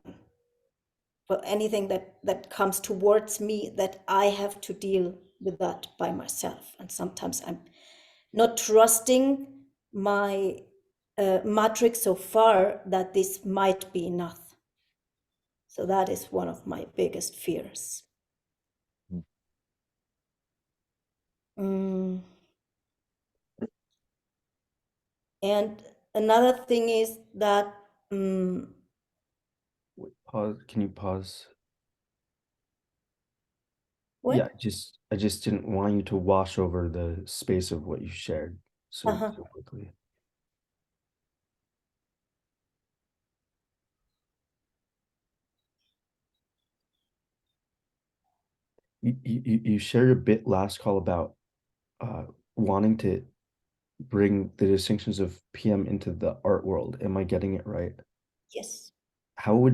for anything that comes towards me, that I have to deal with that by myself. And sometimes I'm not trusting my matrix so far that this might be enough. So that is one of my biggest fears. Mm. And another thing is that Wait, pause. Can you pause? what? Yeah, I just didn't want you to wash over the space of what you shared so quickly. You shared a bit last call about wanting to bring the distinctions of PM into the art world. Am I getting it right? Yes. How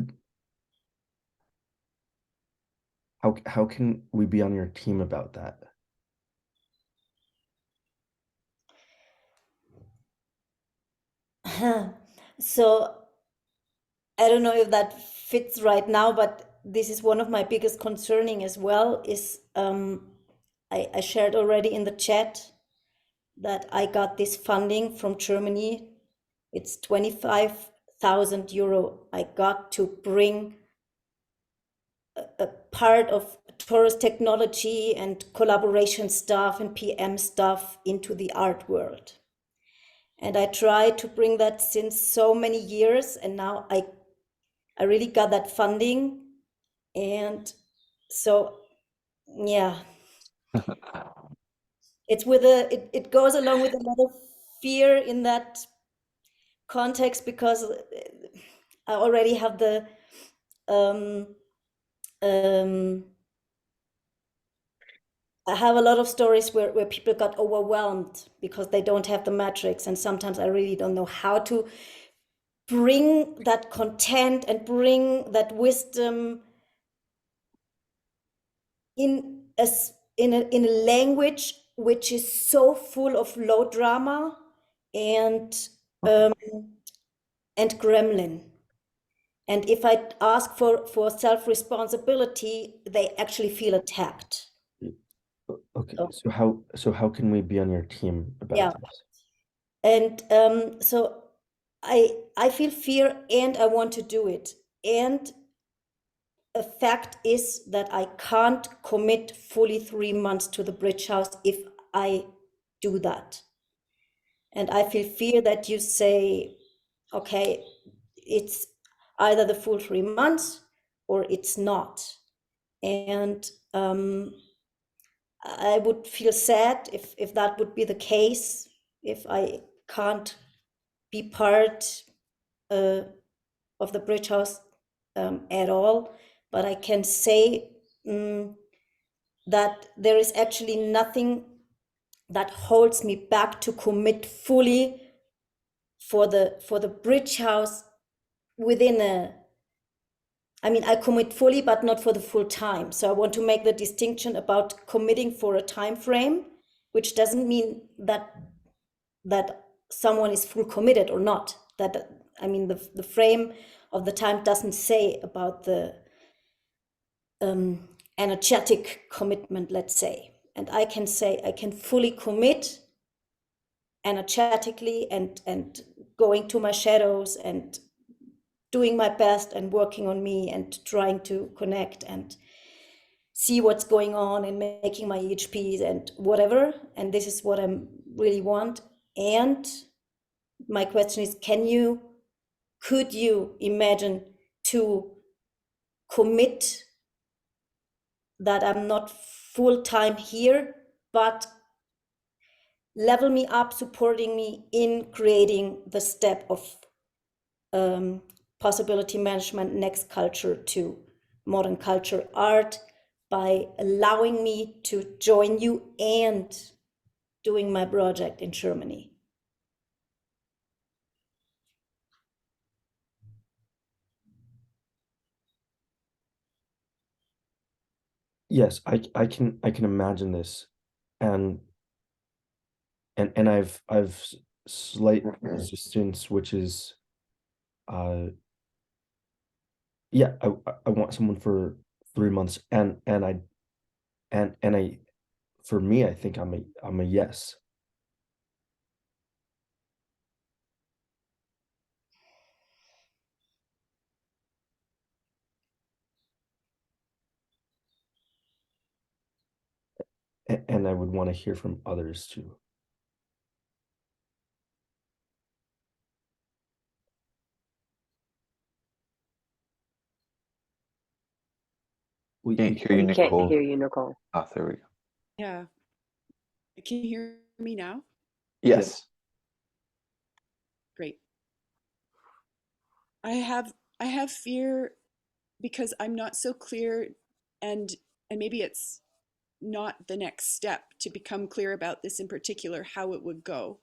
can we be on your team about that? So I don't know if that fits right now, but this is one of my biggest concerning as well, is I shared already in the chat that I got this funding from Germany. It's 25,000 euro. I got to bring a part of tourist technology and collaboration stuff and PM stuff into the art world. And I tried to bring that since so many years, and now I really got that funding. And so, yeah, it's with it goes along with a lot of fear in that context, because I already have the I have a lot of stories where people got overwhelmed because they don't have the metrics, and sometimes I really don't know how to bring that content and bring that wisdom in a language which is so full of low drama and um, and gremlin. And if I ask for self-responsibility, they actually feel attacked. Okay, So, so how can we be on your team yeah. about this? And so I feel fear and I want to do it. And a fact is that I can't commit fully 3 months to the bridge house if I do that. And I feel fear that you say, okay, it's either the full 3 months or it's not. And I would feel sad if that would be the case, if I can't be part of the bridge house at all. But I can say that there is actually nothing that holds me back to commit fully for the bridge house within a, I mean, I commit fully, but not for the full time. So I want to make the distinction about committing for a time frame, which doesn't mean that someone is full committed or not. That, I mean, the frame of the time doesn't say about the energetic commitment, let's say. And I can say I can fully commit energetically and going to my shadows and doing my best and working on me and trying to connect and see what's going on and making my EHPs and whatever. And this is what I really want. And my question is, could you imagine to commit that I'm not full time here, but level me up, supporting me in creating the step of possibility management, next culture to modern culture art, by allowing me to join you and doing my project in Germany. Yes, I can imagine this, and I've slight resistance, which is uh yeah, I want someone for 3 months, and I for me, I think I'm a yes. And I would want to hear from others too. Can't hear you, We can't Nicole. hear you, Nicole. Ah, there we go. Yeah. Can you hear me now? Yes. Great. I have fear because I'm not so clear, and maybe it's not the next step to become clear about this in particular, how it would go,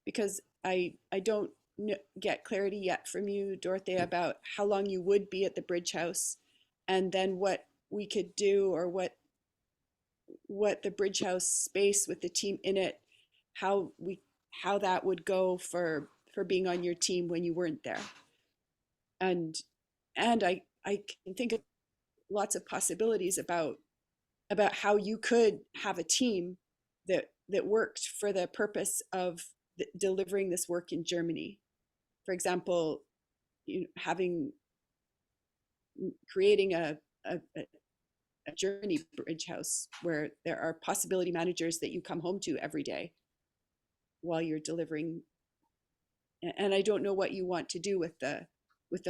because I don't get clarity yet from you, Dorothea, about how long you would be at the bridge house, and then what we could do, or what the bridge house space with the team in it, how that would go for being on your team when you weren't there. And I can think of lots of possibilities about how you could have a team that worked for the purpose of delivering this work in Germany. For example, creating a Germany bridge house where there are possibility managers that you come home to every day while you're delivering. And I don't know what you want to do with the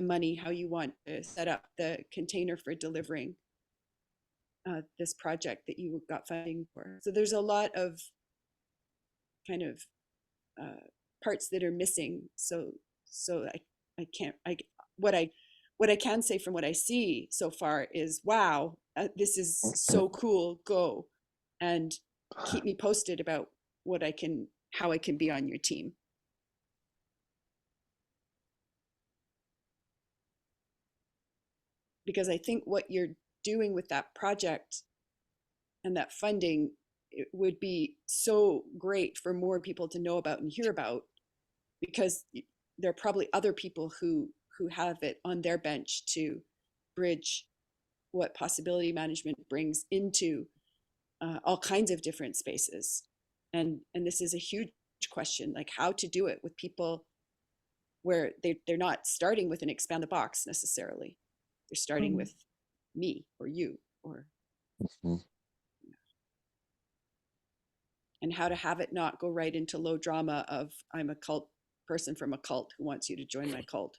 money, how you want to set up the container for delivering this project that you got funding for. So there's a lot of kind of parts that are missing. So I can't, what I can say from what I see so far is, wow, this is so cool, go. And keep me posted about how I can be on your team. Because I think what you're doing with that project and that funding, it would be so great for more people to know about and hear about. because there are probably other people who have it on their bench to bridge what possibility management brings into all kinds of different spaces. And this is a huge question, like how to do it with people where they're not starting with an expand the box necessarily. They're starting with me or you or and how to have it not go right into low drama of I'm a cult person from a cult who wants you to join my cult.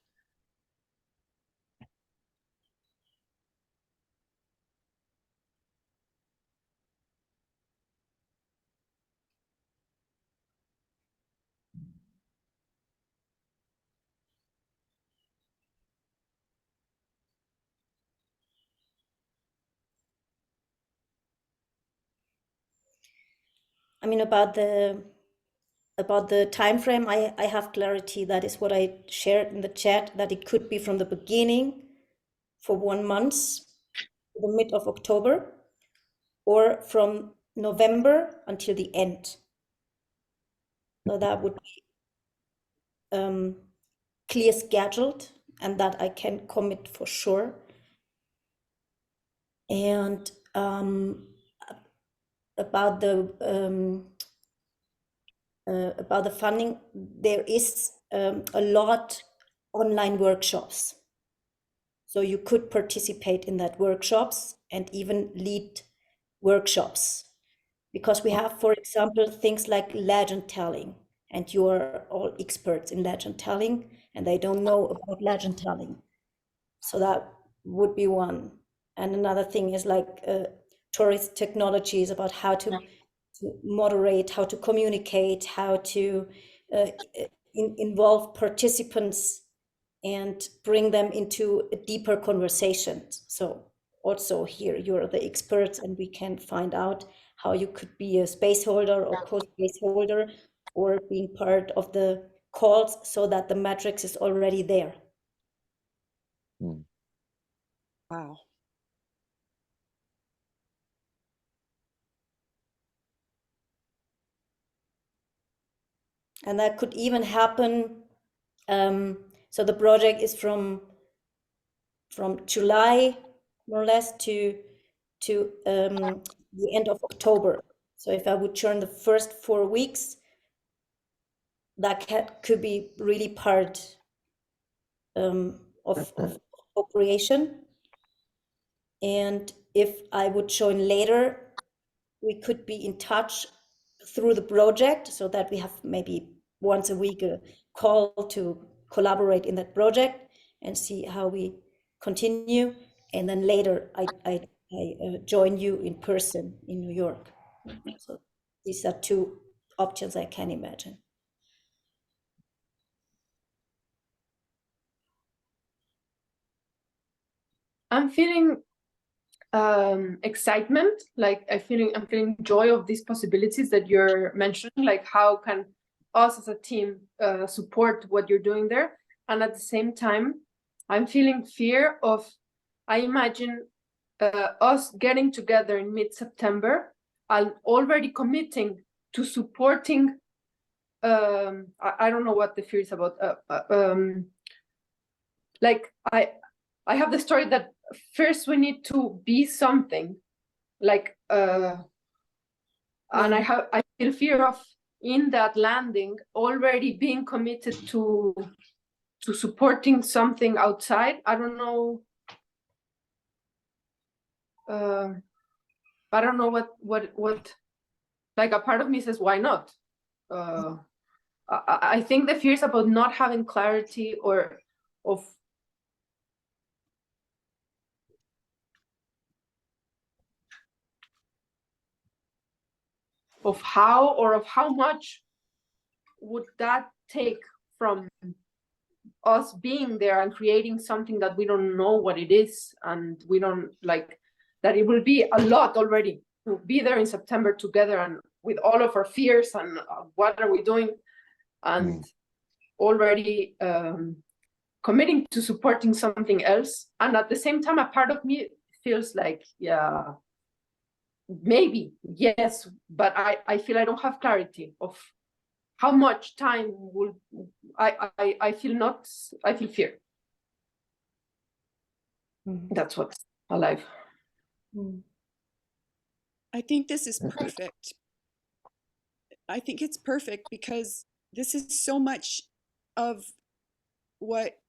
I mean, about the time frame, I have clarity. That is what I shared in the chat, that it could be from the beginning for 1 month to the mid of October, or from November until the end. So that would be clear scheduled, and that I can commit for sure. And about the funding, there is a lot online workshops. So you could participate in that workshops and even lead workshops, because we have, for example, things like legend telling, and you are all experts in legend telling, and they don't know about legend telling. So that would be one. And another thing is like tourist technologies, about how to moderate, how to communicate, how to involve participants and bring them into a deeper conversation. So also here you're the experts, and we can find out how you could be a space holder or co-space holder, or being part of the calls, so that the matrix is already there. Wow. And that could even happen. So the project is from July, more or less, to the end of October. So if I would join the first 4 weeks, that could be really part of co-creation. And if I would join later, we could be in touch through the project, so that we have maybe once a week a call to collaborate in that project and see how we continue. And then later I join you in person in New York. So these are two options I can imagine. I'm feeling excitement, like I'm feeling joy of these possibilities that you're mentioning, like how can us as a team support what you're doing there. And at the same time, I'm feeling fear of, I imagine us getting together in mid-September and already committing to supporting, I don't know what the fear is about, like I have the story that first we need to be something, like and I feel fear of, in that landing, already being committed to supporting something outside. I don't know, I don't know what like a part of me says why not. I think the fear is about not having clarity or of how, or of how much would that take from us being there and creating something that we don't know what it is, and we don't like that. It will be a lot already to be there in September together and with all of our fears and what are we doing, and already committing to supporting something else. And at the same time, a part of me feels like, yeah, maybe yes, but I feel I don't have clarity of how much time will I feel not, I feel fear. That's what's alive. I think this is perfect. I think it's perfect because this is so much of what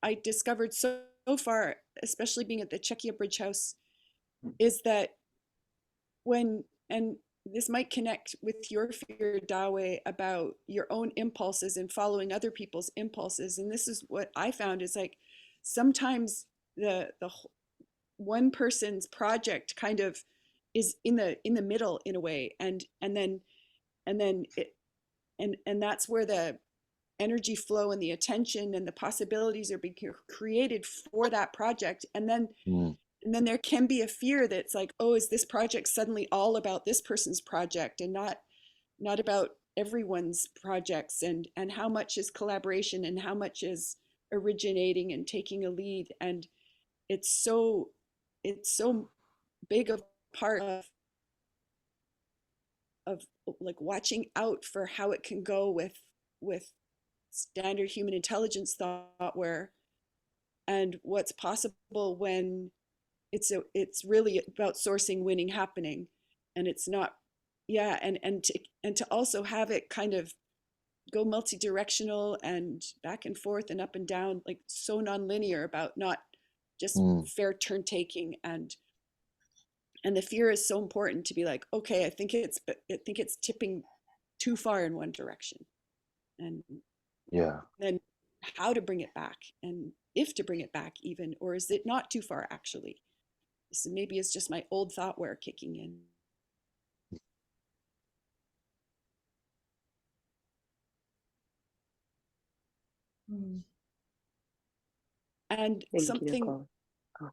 I discovered so far, especially being at the Czechia Bridge House, is that when, and this might connect with your fear, Dawe, about your own impulses and following other people's impulses. And this is what I found is like sometimes the one person's project kind of is in the middle in a way, and then it, and that's where the energy flow and the attention and the possibilities are being created for that project. And then there can be a fear that's like, oh, is this project suddenly all about this person's project and not about everyone's projects, and how much is collaboration and how much is originating and taking a lead. And it's so big a part of like watching out for how it can go with standard human intelligence thought, where and what's possible when it's really about sourcing winning happening, and it's not. Yeah, and to also have it kind of go multi-directional and back and forth and up and down, like so non-linear, about not just fair turn taking. And the fear is so important to be like, okay, I think it's tipping too far in one direction, and then how to bring it back, and if to bring it back even, or is it not too far actually? So maybe it's just my old thoughtware kicking in. And Thank you, Nicole.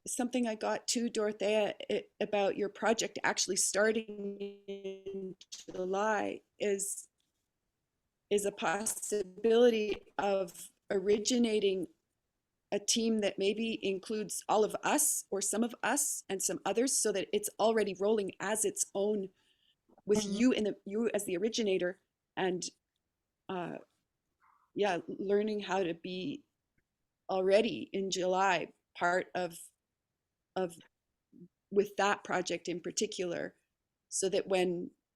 something I got too, Dorothea, about your project actually starting in July is a possibility of originating a team that maybe includes all of us or some of us and some others, so that it's already rolling as its own with you as the originator, and learning how to be already in July part of with that project in particular, so that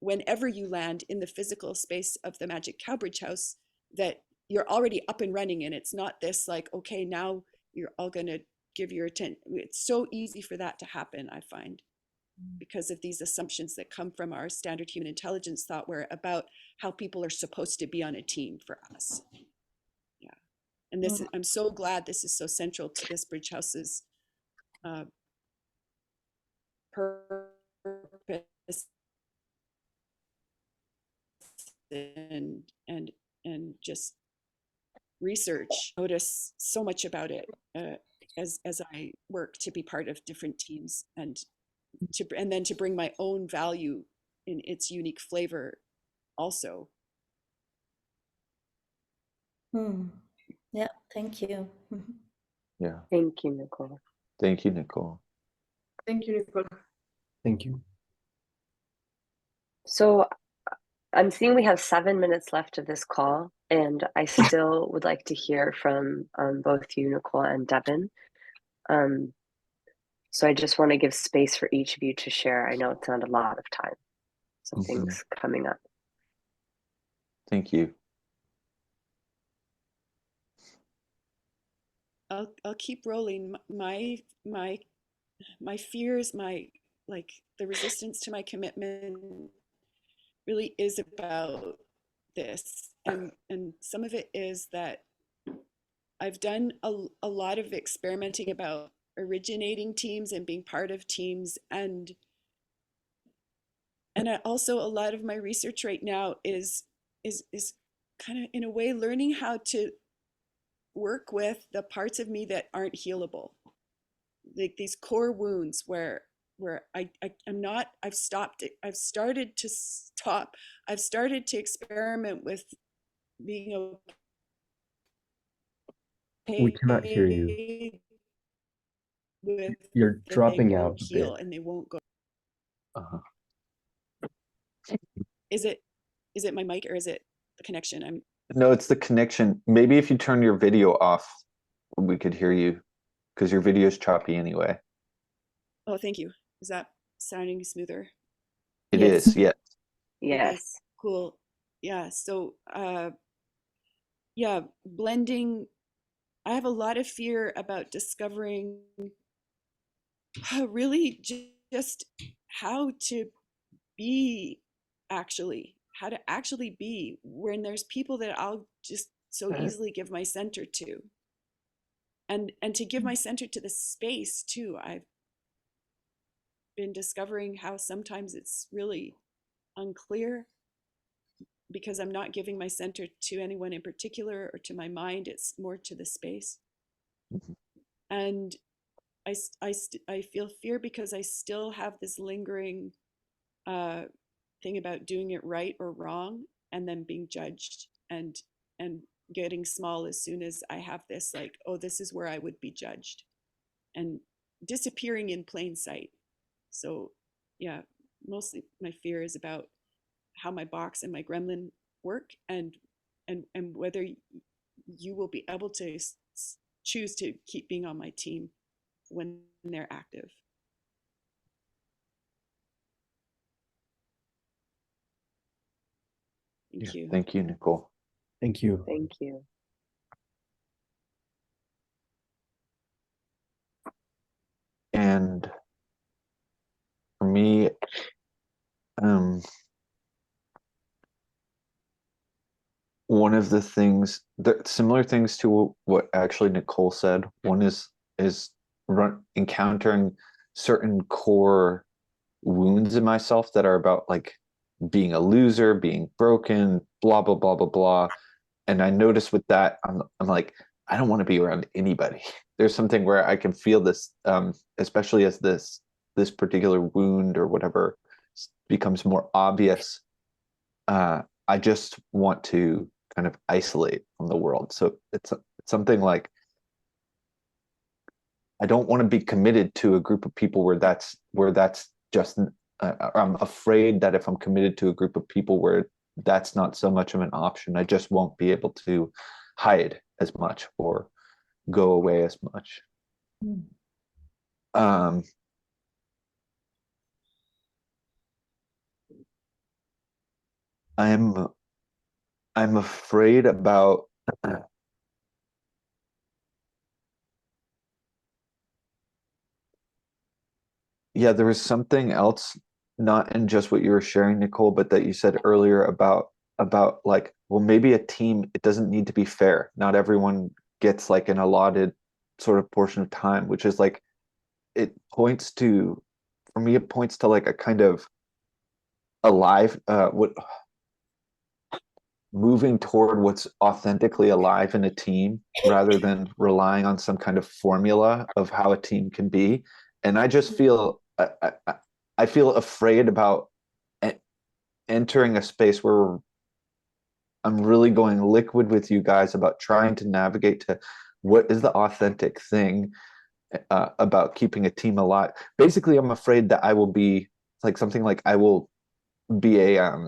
whenever you land in the physical space of the Magic Cowbridge House, that you're already up and running, and it's not this like, okay, now you're all going to give your attention. It's so easy for that to happen, I find, because of these assumptions that come from our standard human intelligence thought, where about how people are supposed to be on a team for us. Yeah. And this, I'm so glad this is so central to this Bridge House's purpose and just research. Notice so much about it as I work to be part of different teams, and then to bring my own value in its unique flavor also. Yeah, thank you. Yeah. Thank you, Nicole. Thank you, Nicole. Thank you, Nicole. Thank you. So I'm seeing we have 7 minutes left of this call, and I still would like to hear from both you, Nicole, and Devin. So I just want to give space for each of you to share. I know it's not a lot of time, so things coming up. Thank you. I'll keep rolling. My fears, like the resistance to my commitment really is about this, and some of it is that I've done a lot of experimenting about originating teams and being part of teams, and also a lot of my research right now is kind of in a way learning how to work with the parts of me that aren't healable, like these core wounds where I'm not, I've started to experiment with being okay We cannot hear you. with You're that dropping they out won't a heal bit. and they won't go. Uh-huh. Is it my mic, or is it the connection. I'm No, it's the connection. Maybe if you turn your video off, we could hear you because your video is choppy anyway. Oh, thank you. Is that sounding smoother? It Yes. is, yeah. Yes. Okay, cool. Yeah. So, yeah, blending. I have a lot of fear about discovering really just how to be how to actually be when there's people that I'll just so easily give my center to. And to give my center to the space too. I've been discovering how sometimes it's really unclear because I'm not giving my center to anyone in particular or to my mind. It's more to the space. And I feel fear because I still have this lingering thing about doing it right or wrong and then being judged and getting small as soon as I have this like, oh, this is where I would be judged, and disappearing in plain sight. So yeah, mostly my fear is about how my box and my gremlin work, and whether you will be able to choose to keep being on my team when they're active. Thank you. Thank you, Nicole. Thank you. Thank you. And for me, one of the things that similar things to what actually Nicole said. One is encountering certain core wounds in myself that are about like being a loser, being broken, blah blah blah blah blah. And I notice with that, I'm like, I don't want to be around anybody. There's something where I can feel this, especially as this particular wound or whatever becomes more obvious. I just want to kind of isolate from the world. So it's something like I don't want to be committed to a group of people where that's just. I'm afraid that if I'm committed to a group of people where that's not so much of an option, I just won't be able to hide as much or go away as much. Um, I'm afraid about yeah, there was something else, not in just what you were sharing, Nicole, but that you said earlier about like, well, maybe a team, it doesn't need to be fair. Not everyone gets like an allotted sort of portion of time, which is like it points to for me, it points to like a kind of alive what moving toward what's authentically alive in a team rather than relying on some kind of formula of how a team can be. And I just feel I feel afraid about entering a space where I'm really going liquid with you guys about trying to navigate to what is the authentic thing about keeping a team alive. Basically, I'm afraid that I will be like something like I will be a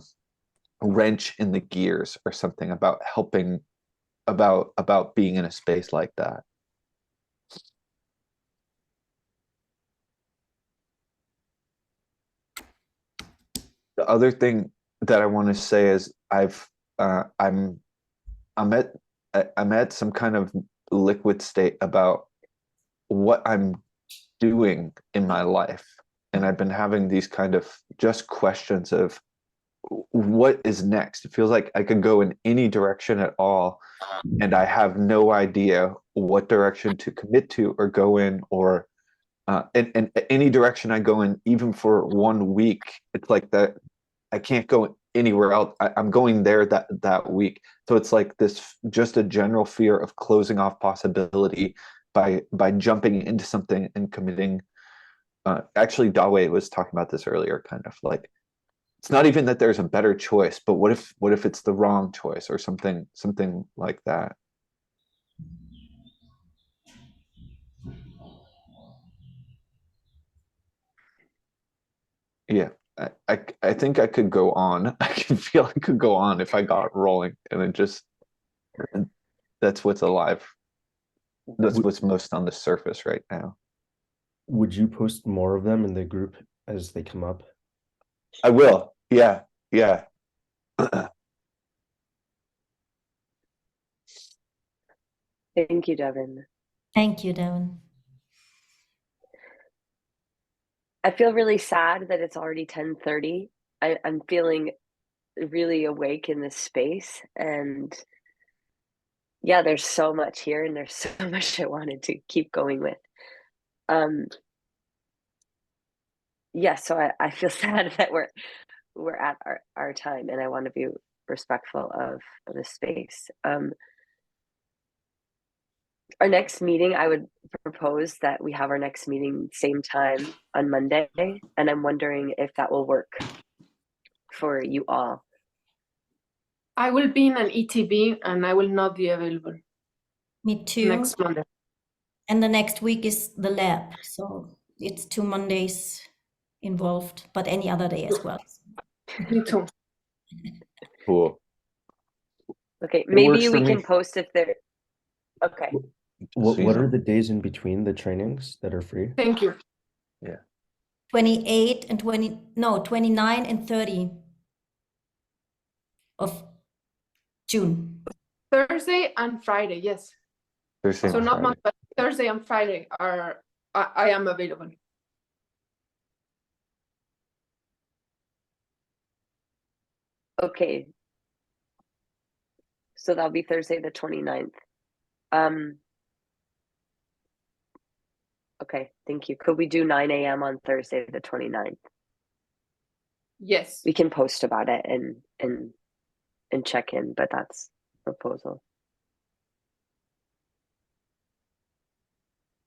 wrench in the gears or something about helping about being in a space like that. The other thing that I want to say is uh, I'm I'm at I'm at some kind of liquid state about what I'm doing in my life, and I've been having these kind of just questions of what is next. It feels like I could go in any direction at all, and I have no idea what direction to commit to or go in, or and any direction I go in, even for 1 week, it's like that I can't go anywhere else. I'm going there that week. So it's like this just a general fear of closing off possibility by jumping into something and committing. Actually, Dawe was talking about this earlier, kind of like it's not even that there's a better choice, but what if it's the wrong choice or something like that. Yeah. I think I could go on. I can feel I could go on if I got rolling, and it just that's what's alive. That's what's most on the surface right now. Would you post more of them in the group as they come up? I will. Yeah. Yeah. Thank you, Devin. Thank you, Devin. I feel really sad that it's already 10:30. I'm feeling really awake in this space, and yeah, there's so much here and there's so much I wanted to keep going with. Yeah, so I feel sad that we're at our time, and I want to be respectful of the space. Our next meeting, I would propose that we have our next meeting same time on Monday, and I'm wondering if that will work for you all. I will be in an ETB and I will not be available Me too. next Monday. And the next week is the lab, so it's 2 Mondays involved, but any other day as well. Me too. Cool. Okay, It works maybe for we me. can post if there. Okay, What are the days in between the trainings that are free? Thank you. 28 and 29 and 30 of June. Thursday and Friday, yes. Thursday So and not Friday. Monday, but Thursday and Friday are I am available. okay. So that'll be Thursday the 29th. Okay, thank you. Could we do 9 a.m. on Thursday the 29th? Yes. We can post about it and check in, but that's a proposal.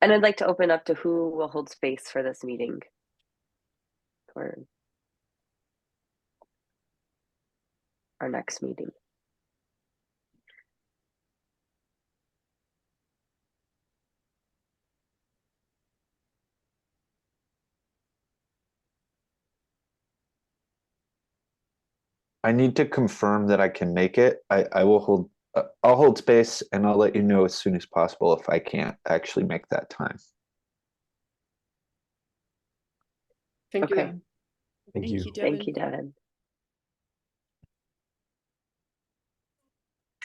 And I'd like to open up to who will hold space for this meeting. For our next meeting. I need to confirm that I can make it. I will hold. I'll hold space, and I'll let you know as soon as possible if I can't actually make that time. Thank you. Okay. Devin. Thank you. Devin. Thank you, Devin.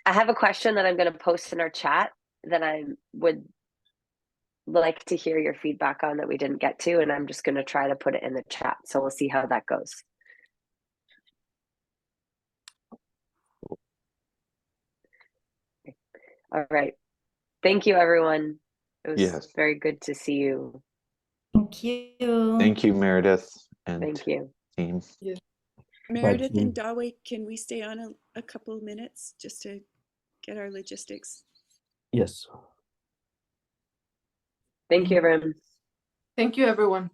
I have a question that I'm going to post in our chat that I would like to hear your feedback on that we didn't get to, and I'm just going to try to put it in the chat. So we'll see how that goes. All right. Thank you, everyone. It was very good to see you. Thank you. Thank you, Meredith and Thank you. team. Yes. Meredith and Dawe, can we stay on a couple of minutes just to get our logistics? Yes. Thank you, everyone. Thank you, everyone.